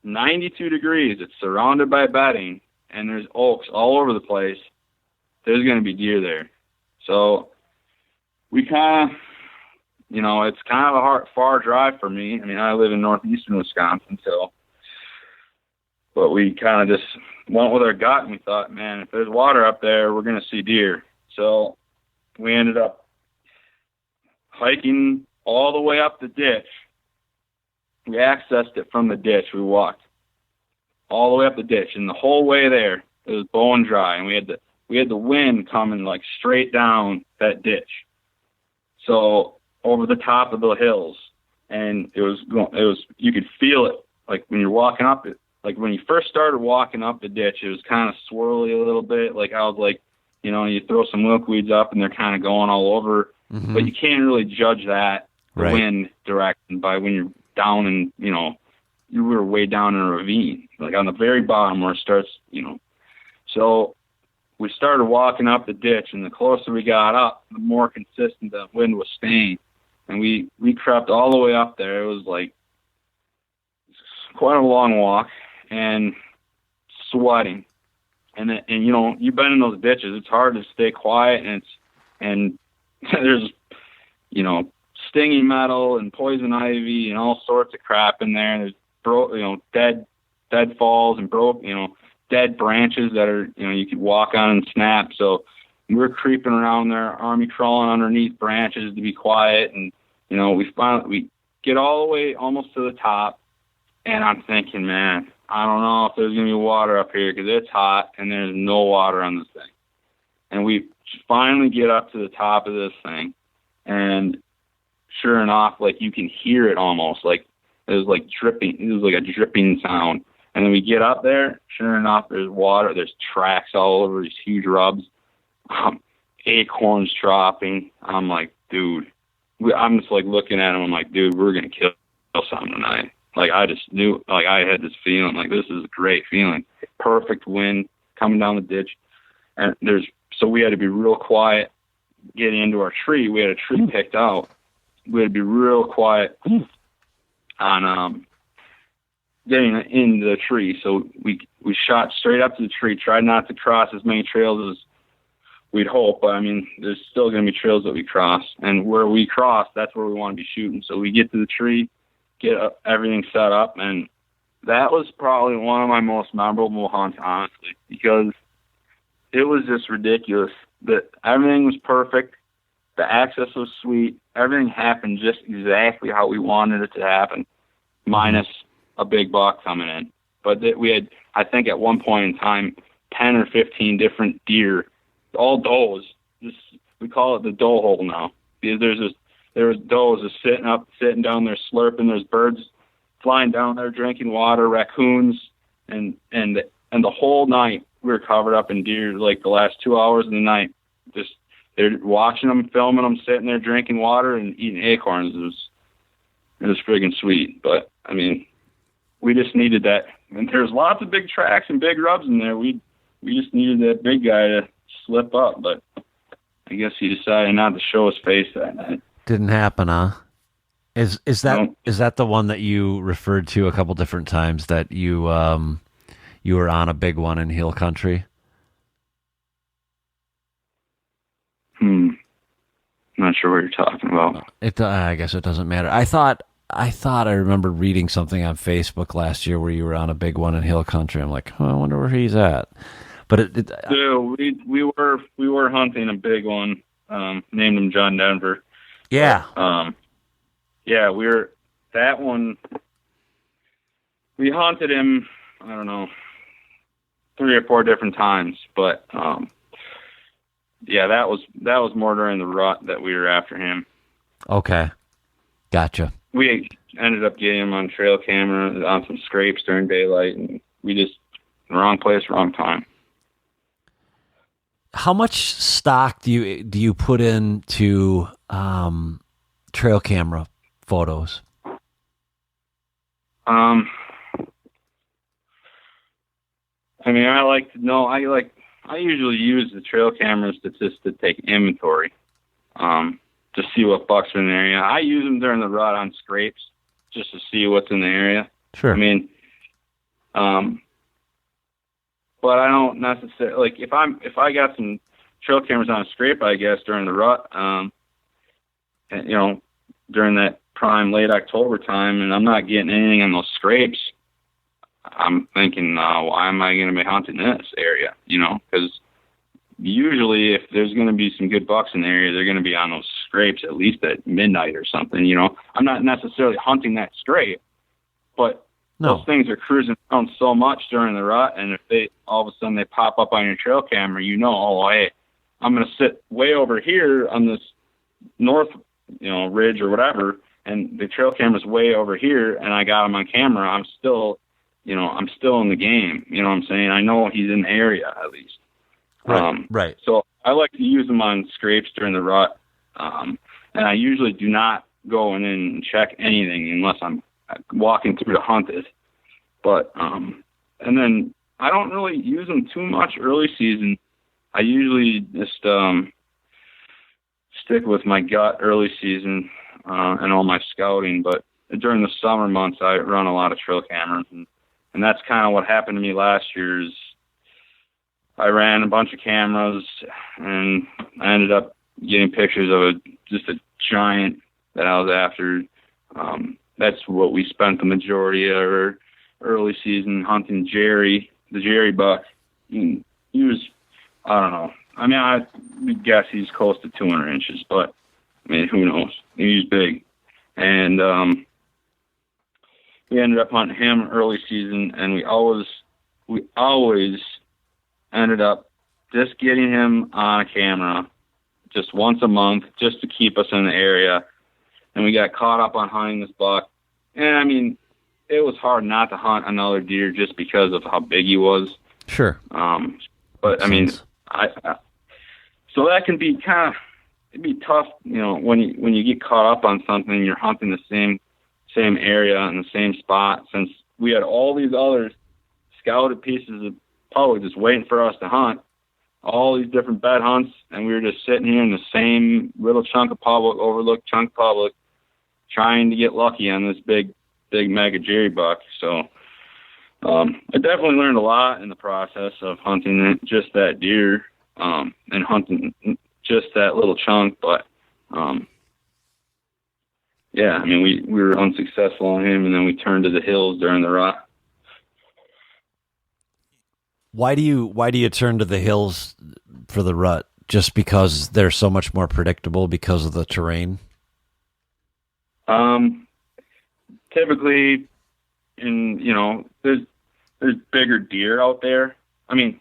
92 degrees, it's surrounded by bedding, and there's oaks all over the place, there's going to be deer there. So we kind of, it's kind of a far drive for me. I mean, I live in northeastern Wisconsin, but we kind of just went with our gut, and we thought, man, if there's water up there, we're going to see deer. So we ended up hiking all the way up the ditch. We accessed it from the ditch. We walked all the way up the ditch, and the whole way there, it was bone dry, and we had the wind coming like straight down that ditch. So over the top of the hills, and you could feel it like when you're walking up it. Like when you first started walking up the ditch, it was kind of swirly a little bit. Like I was like, you throw some milkweeds up and they're kind of going all over, but you can't really judge that wind direction by when you're down and, you were way down in a ravine, like on the very bottom where it starts, So we started walking up the ditch, and the closer we got up, the more consistent the wind was staying. And we crept all the way up there. It was like quite a long walk and sweating. And you've been in those ditches. It's hard to stay quiet, and there's, stinging metal and poison ivy and all sorts of crap in there. There's dead falls and dead branches that are, you could walk on and snap. So we're creeping around there, army crawling underneath branches to be quiet. And, we get all the way almost to the top, and I'm thinking, man, I don't know if there's going to be water up here because it's hot and there's no water on this thing. And we finally get up to the top of this thing, and sure enough, like you can hear it almost like it was like dripping. It was like a dripping sound. And then we get up there, sure enough, there's water. There's tracks all over these huge rubs, acorns dropping. I'm like, dude, I'm just like looking at him. I'm like, dude, we're going to kill something tonight. Like I just knew, like I had this feeling, like this is a great feeling. Perfect wind coming down the ditch. And so we had to be real quiet getting into our tree. We had a tree picked out. We had to be real quiet on getting into the tree. So we shot straight up to the tree, tried not to cross as many trails as we'd hope. But I mean, there's still going to be trails that we cross, and where we cross, that's where we want to be shooting. So we get to the tree, get everything set up, and that was probably one of my most memorable hunts, honestly, because it was just ridiculous. That everything was perfect. The access was sweet. Everything happened just exactly how we wanted it to happen, minus a big buck coming in. But we had, I think at one point in time, 10 or 15 different deer, all does. We call it the doe hole now. Because there was does just sitting down there slurping. There's birds flying down there drinking water, raccoons, and the whole night we were covered up in deer. Like the last 2 hours of the night, just they're watching them, filming them, sitting there drinking water and eating acorns. It was friggin' sweet. But I mean, we just needed that. And there's lots of big tracks and big rubs in there. We just needed that big guy to slip up, but I guess he decided not to show his face that night. Didn't happen, huh? Is that the one that you referred to a couple different times that you were on a big one in hill country? Not sure what you're talking about. I guess it doesn't matter. I remember reading something on Facebook last year where you were on a big one in hill country. I'm like, oh, I wonder where he's at. But Yeah, we were hunting a big one. Named him John Denver. Yeah. But, yeah, that one. We hunted him. I don't know, 3 or 4 different times, but yeah, that was more during the rut that we were after him. Okay, gotcha. We ended up getting him on trail camera on some scrapes during daylight, and we just wrong place, wrong time. How much stock do you put into trail camera photos? I mean, I like to know. I usually use the trail cameras to take inventory, to see what bucks are in the area. I use them during the rut on scrapes just to see what's in the area. Sure. I mean, but I don't necessarily like if I got some trail cameras on a scrape, I guess during the rut, and, during that prime late October time, and I'm not getting anything on those scrapes. I'm thinking, why am I going to be hunting this area? Because usually if there's going to be some good bucks in the area, they're going to be on those scrapes at least at midnight or something. I'm not necessarily hunting that scrape, but those things are cruising around so much during the rut, and if they all of a sudden they pop up on your trail camera, oh, hey, I'm going to sit way over here on this north, ridge or whatever, and the trail camera's way over here, and I got him on camera. I'm still in the game. You know what I'm saying? I know he's in the area at least. Right. So I like to use them on scrapes during the rut, and I usually do not go in and check anything unless I'm walking through to hunt it. But and then I don't really use them too much early season. I usually just stick with my gut early season and all my scouting. But during the summer months, I run a lot of trail cameras, and that's kind of what happened to me last year. Is I ran a bunch of cameras, and I ended up getting pictures of just a giant that I was after. That's what we spent the majority of our early season hunting, the Jerry buck. He was, I don't know. I mean, I would guess he's close to 200 inches, but I mean, who knows? He's big. And we ended up hunting him early season, and we always ended up just getting him on a camera just once a month just to keep us in the area. And we got caught up on hunting this buck. And I mean, it was hard not to hunt another deer just because of how big he was. Sure. But I mean, so that can be it'd be tough, when you get caught up on something and you're hunting the same area and the same spot, since we had all these other scouted pieces of public just waiting for us to hunt, all these different bed hunts, and we were just sitting here in the same little chunk of public, overlooked chunk of public, trying to get lucky on this big mega Jerry buck. So I definitely learned a lot in the process of hunting just that deer and hunting just that little chunk. But yeah, I mean, we were unsuccessful on him, and then we turned to the hills during the rut. Why do you turn to the hills for the rut? Just because they're so much more predictable because of the terrain? Typically, there's bigger deer out there. I mean,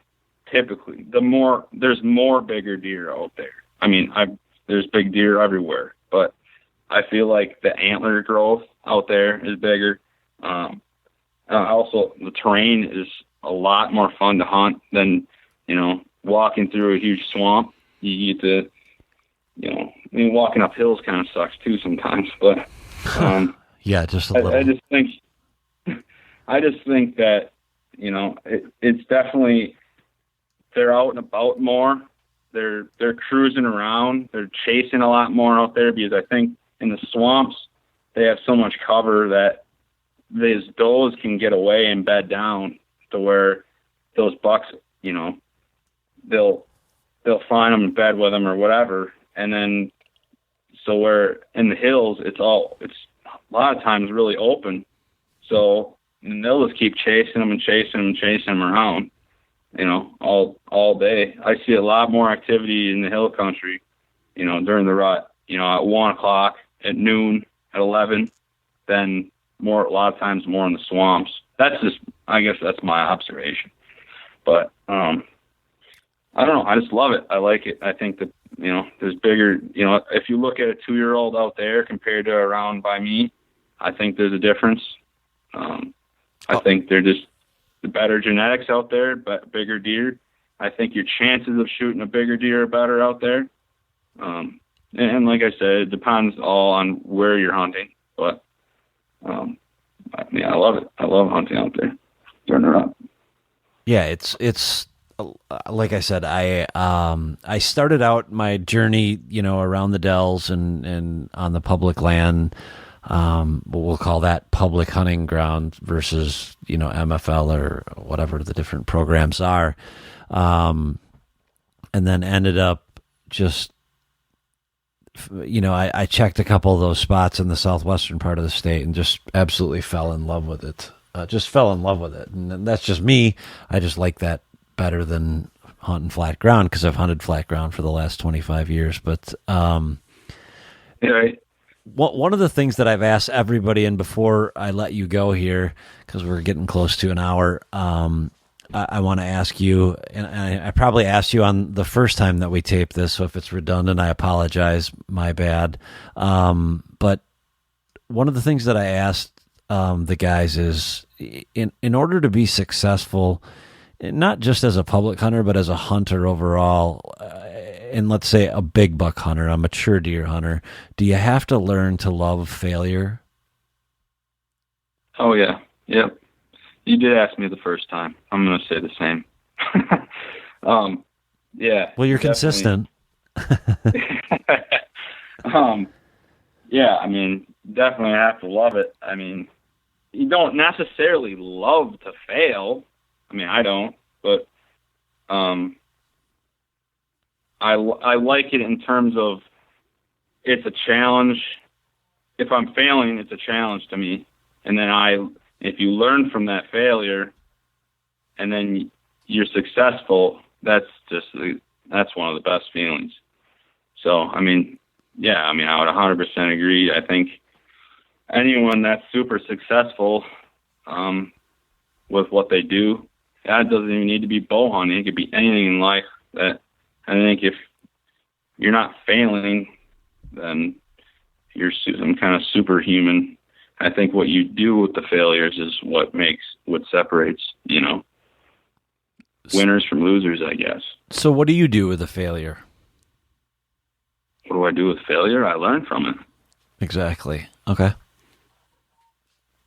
typically, there's more bigger deer out there. I mean, there's big deer everywhere, but I feel like the antler growth out there is bigger. Also, the terrain is a lot more fun to hunt than, walking through a huge swamp. You get to, I mean, walking up hills kind of sucks too sometimes, but yeah, just a little. I just think that, it's definitely, they're out and about more. They're cruising around. They're chasing a lot more out there, because I think in the swamps, they have so much cover that these does can get away and bed down to where those bucks, you know, they'll find them in bed with them or whatever. And then, so where in the hills, it's a lot of times really open. So and they'll just keep chasing them and chasing them and chasing them around, you know, all day. I see a lot more activity in the hill country, you know, during the rut, you know, at 1 o'clock, at noon, at 11, than a lot of times more in the swamps. I guess that's my observation. But, I don't know. I just love it. I like it. I think that, you know, there's bigger, you know, if you look at a 2-year-old out there compared to around by me, I think there's a difference. I think they're just the better genetics out there, but bigger deer. I think your chances of shooting a bigger deer are better out there. And like I said, it depends all on where you're hunting, but, I love it. I love hunting out there. Turn it up. Yeah, it's like I said, I started out my journey, you know, around the dells and on the public land. We'll call that public hunting ground versus, you know, MFL or whatever the different programs are. And then ended up just, you know, I checked a couple of those spots in the southwestern part of the state and just absolutely fell in love with it. And that's just me. I just like that better than hunting flat ground because I've hunted flat ground for the last 25 years. But one of the things that I've asked everybody, and before I let you go here, because we're getting close to an hour, I want to ask you, and I probably asked you on the first time that we taped this, so if it's redundant, I apologize, my bad. But one of the things that I asked the guys is, in order to be successful, not just as a public hunter, but as a hunter overall, and let's say a big buck hunter, a mature deer hunter, do you have to learn to love failure? Oh, yeah. Yep. You did ask me the first time. I'm going to say the same. Yeah. Well, you're consistent. Yeah, I mean, definitely have to love it. I mean, you don't necessarily love to fail. I mean, I don't, but I like it in terms of it's a challenge. If I'm failing, it's a challenge to me. And then if you learn from that failure and then you're successful, that's one of the best feelings. So, I mean, yeah, I mean, I would 100% agree. I think anyone that's super successful with what they do, that doesn't even need to be bow hunting. It could be anything in life. That I think if you're not failing, then you're some kind of superhuman. I think what you do with the failures is what separates, you know, winners from losers, I guess. So what do you do with a failure? What do I do with failure? I learn from it. Exactly. Okay.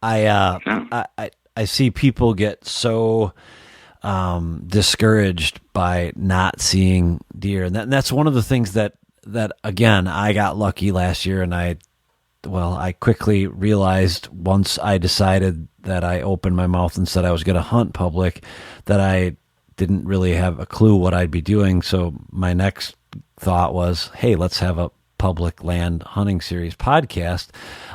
I see people get so discouraged by not seeing deer, and that's one of the things that again, I got lucky last year, and I quickly realized once I decided that I opened my mouth and said I was going to hunt public, that I didn't really have a clue what I'd be doing. So my next thought was, hey, let's have a public land hunting series podcast.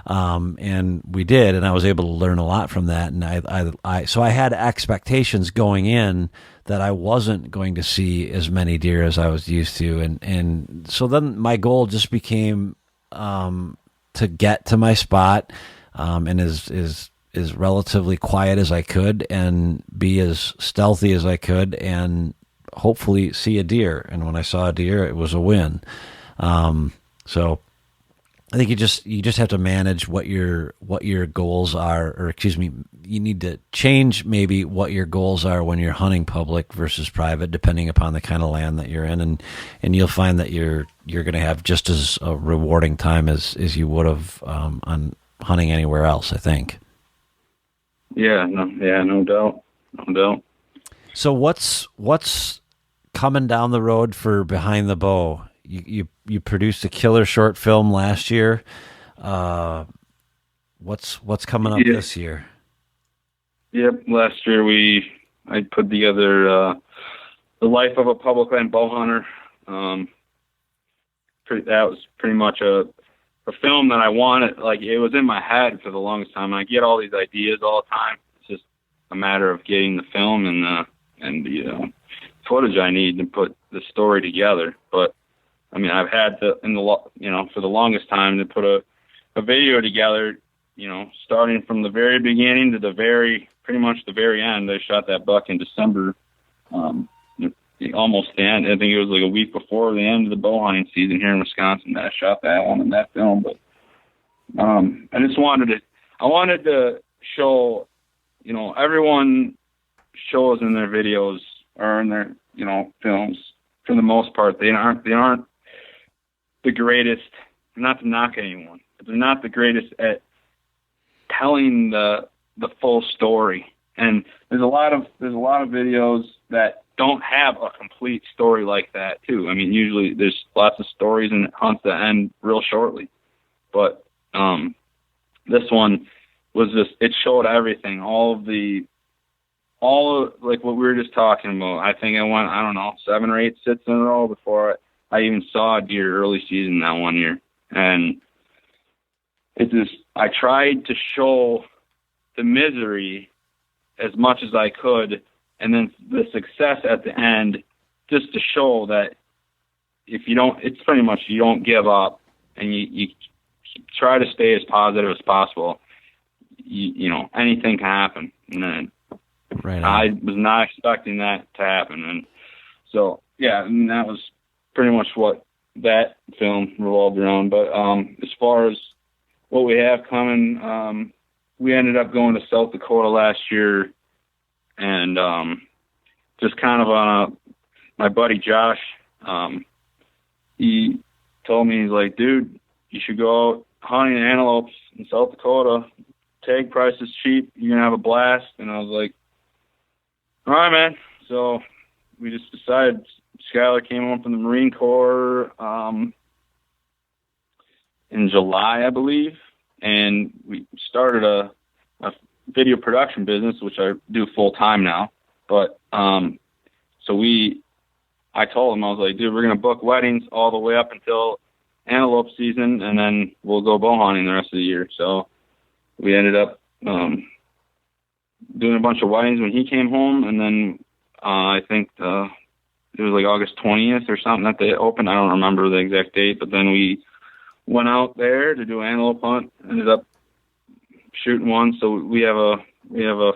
And we did, and I was able to learn a lot from that. And so I had expectations going in that I wasn't going to see as many deer as I was used to. And so then my goal just became, to get to my spot, and is relatively quiet as I could and be as stealthy as I could and hopefully see a deer. And when I saw a deer, it was a win. So I think you just have to manage what your goals are, or excuse me, you need to change maybe what your goals are when you're hunting public versus private, depending upon the kind of land that you're in, and you'll find that you're going to have just as a rewarding time as you would have on hunting anywhere else, I think. Yeah, no doubt. So what's coming down the road for Behind the Bow? You produced a killer short film last year. What's coming up this year? Yep. Last year I put together The Life of a Public Land Bow Hunter. That was pretty much a film that I wanted. Like, it was in my head for the longest time. I get all these ideas all the time. It's just a matter of getting the film and the footage I need to put the story together. But I mean, I've had for the longest time to put a video together. Starting from the very beginning to pretty much the very end. I shot that buck in December. Almost the end. I think it was like a week before the end of the bow hunting season here in Wisconsin that I shot that one in that film. But I just wanted to show, everyone shows in their videos or in their, films, for the most part, they aren't the greatest, not to knock anyone, but they're not the greatest at telling the full story. And there's a lot of videos that don't have a complete story like that too. I mean, usually there's lots of stories and hunts that end real shortly, but this one was just, it showed everything, all of like what we were just talking about. I think I went, 7 or 8 sits in a row before I even saw a deer early season that one year. And I tried to show the misery as much as I could, and then the success at the end, just to show that it's pretty much you don't give up, and you try to stay as positive as possible. Anything can happen. And then right on. I was not expecting that to happen. And so, yeah, and that was pretty much what that film revolved around. But as far as what we have coming, we ended up going to South Dakota last year, and just kind of on my buddy Josh, he told me, he's like, dude, you should go out hunting antelopes in South Dakota. Tag price is cheap. You're going to have a blast. And I was like, all right, man. So we just decided. Skylar came home from the Marine Corps in July, I believe, and we started a video production business, which I do full time now. But I told him, I was like, dude, we're gonna book weddings all the way up until antelope season, and then we'll go bow hunting the rest of the year. So we ended up doing a bunch of weddings when he came home, and then I think it was like August 20th or something that they opened. I don't remember the exact date, but then we went out there to do antelope hunt. Ended up shooting one. So we have a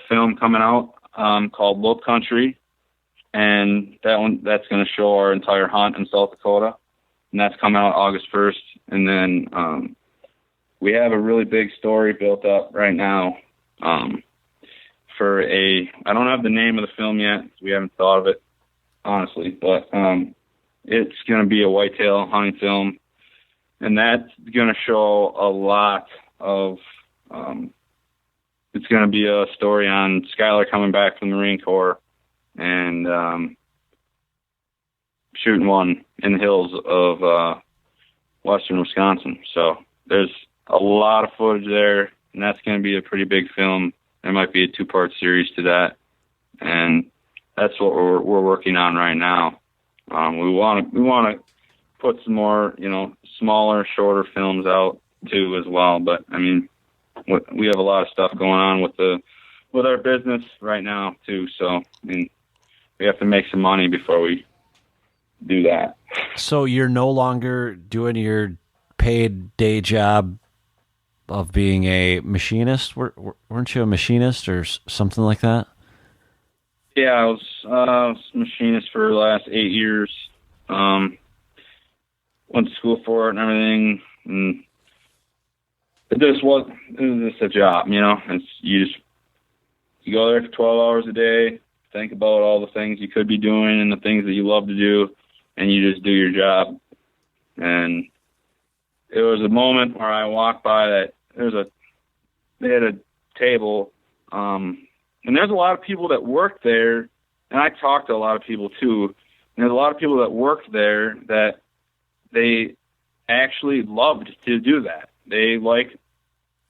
film coming out called Lope Country, and that's going to show our entire hunt in South Dakota, and that's coming out August 1st. And then we have a really big story built up right now for I don't have the name of the film yet. We haven't thought of it, honestly, but it's going to be a whitetail hunting film, and that's going to show a lot of it's going to be a story on Skylar coming back from the Marine Corps and shooting one in the hills of western Wisconsin. So there's a lot of footage there, and that's going to be a pretty big film. There might be a 2-part series to that, and that's what we're working on right now. We want to put some more, smaller, shorter films out too as well. But I mean, we have a lot of stuff going on with our business right now too. So I mean, we have to make some money before we do that. So you're no longer doing your paid day job of being a machinist? Weren't you a machinist or something like that? Yeah, I was a machinist for the last 8 years. Went to school for it and everything, and it was just a job, It's you go there for 12 hours a day, think about all the things you could be doing and the things that you love to do, and you just do your job. And it was a moment where I walked by that they had a table, and there's a lot of people that work there, and I talked to a lot of people too. And there's a lot of people that worked there that they actually loved to do that. They like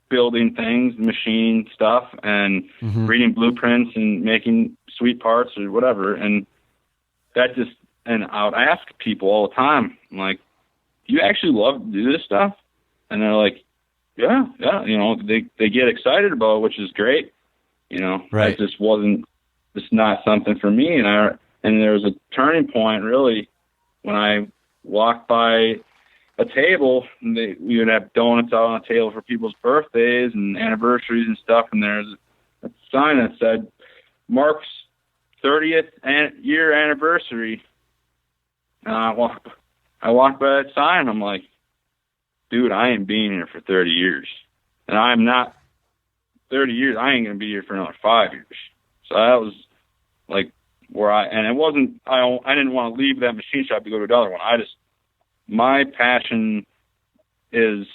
building things, machine stuff, and reading blueprints and making sweet parts or whatever. And that just, and I would ask people all the time, I'm like, do you actually love to do this stuff? And they're like, yeah, you know, they get excited about it, which is great. You know, right. It just not something for me. And there was a turning point really when I walked by a table, and we would have donuts out on a table for people's birthdays and anniversaries and stuff. And there's a sign that said Mark's 30th year anniversary. And I walked by that sign, and I'm like, dude, I ain't being here for 30 years. And I'm not 30 years. I ain't going to be here for another 5 years. So that was like where and it wasn't, I didn't want to leave that machine shop to go to another one. My passion is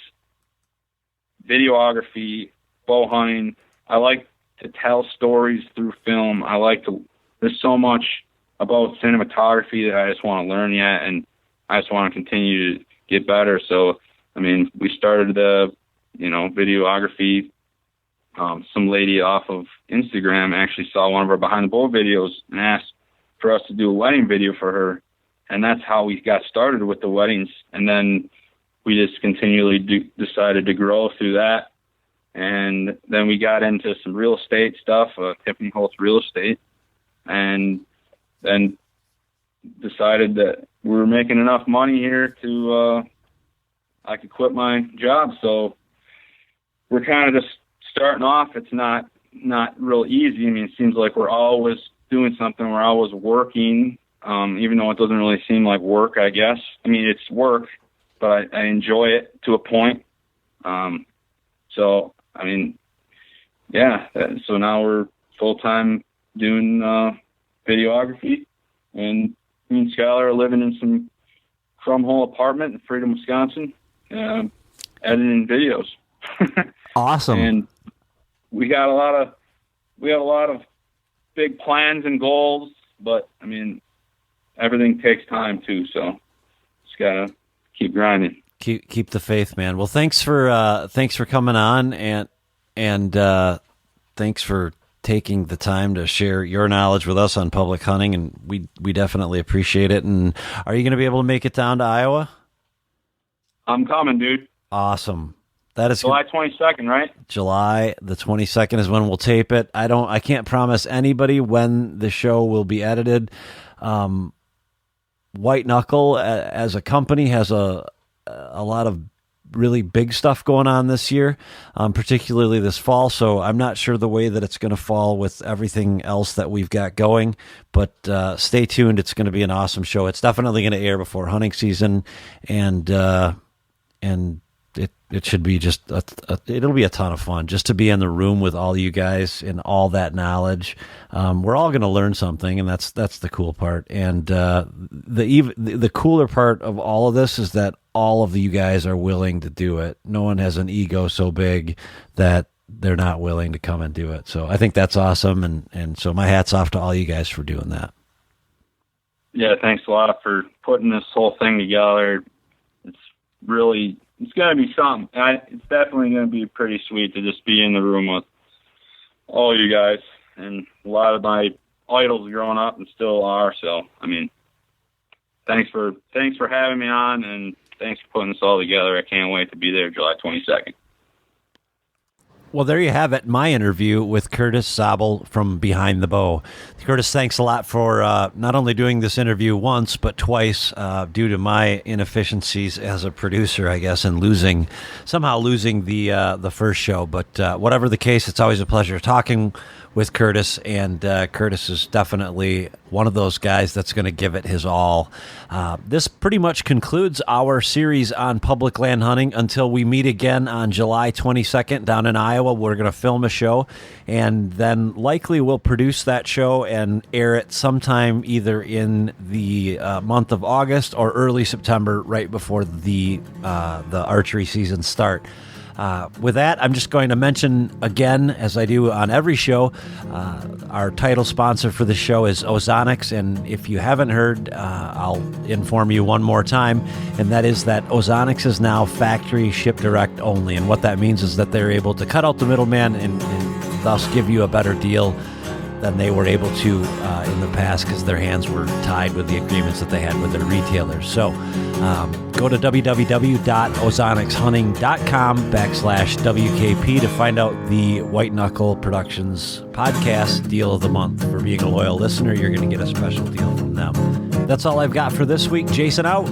videography, bow hunting. I like to tell stories through film. There's so much about cinematography that I just want to learn yet, and I just want to continue to get better. So, I mean, we started the, videography. Some lady off of Instagram actually saw one of our behind the bow videos and asked for us to do a wedding video for her. And that's how we got started with the weddings. And then we just continually decided to grow through that. And then we got into some real estate stuff, Tiffany Holtz Real Estate, and then decided that we were making enough money here to, I could quit my job. So we're kind of just starting off. It's not real easy. I mean, it seems like we're always doing something. We're always working. Even though it doesn't really seem like work, I guess. I mean, it's work, but I enjoy it to a point. So, I mean, yeah. So now we're full-time doing videography, and me and Skylar are living in some crumb-hole apartment in Freedom, Wisconsin, editing videos. Awesome. And we got a lot of big plans and goals, but I mean, everything takes time too, so just gotta keep grinding. Keep the faith, man. Well, thanks for coming on, and thanks for taking the time to share your knowledge with us on public hunting, and we definitely appreciate it. And are you going to be able to make it down to Iowa? I'm coming, dude. Awesome. That is July 22nd, right? July the 22nd is when we'll tape it. I can't promise anybody when the show will be edited. White Knuckle as a company has a lot of really big stuff going on this year, particularly this fall. So I'm not sure the way that it's going to fall with everything else that we've got going, but stay tuned. It's going to be an awesome show. It's definitely going to air before hunting season, and it should be just it'll be a ton of fun just to be in the room with all you guys and all that knowledge. We're all going to learn something, and that's the cool part. And the cooler part of all of this is that all of you guys are willing to do it. No one has an ego so big that they're not willing to come and do it. So I think that's awesome, and so my hat's off to all you guys for doing that. Yeah, thanks a lot for putting this whole thing together. It's going to be something. It's definitely going to be pretty sweet to just be in the room with all you guys and a lot of my idols growing up and still are. So, I mean, thanks for having me on, and thanks for putting this all together. I can't wait to be there July 22nd. Well, there you have it, my interview with Curtis Zabel from Behind the Bow. Curtis, thanks a lot for not only doing this interview once, but twice due to my inefficiencies as a producer, I guess, and somehow losing the first show. But whatever the case, it's always a pleasure talking with Curtis, and Curtis is definitely one of those guys that's going to give it his all. This pretty much concludes our series on public land hunting until we meet again on July 22nd down in Iowa. We're going to film a show, and then likely we'll produce that show and air it sometime either in the month of August or early September, right before the archery season start. With that, I'm just going to mention again, as I do on every show, our title sponsor for the show is Ozonics. And if you haven't heard, I'll inform you one more time. And that is that Ozonics is now factory ship direct only. And what that means is that they're able to cut out the middleman and thus give you a better deal than they were able to in the past, because their hands were tied with the agreements that they had with their retailers. So go to www.ozonicshunting.com/WKP to find out the White Knuckle Productions podcast deal of the month. For being a loyal listener, you're going to get a special deal from them. That's all I've got for this week. Jason out.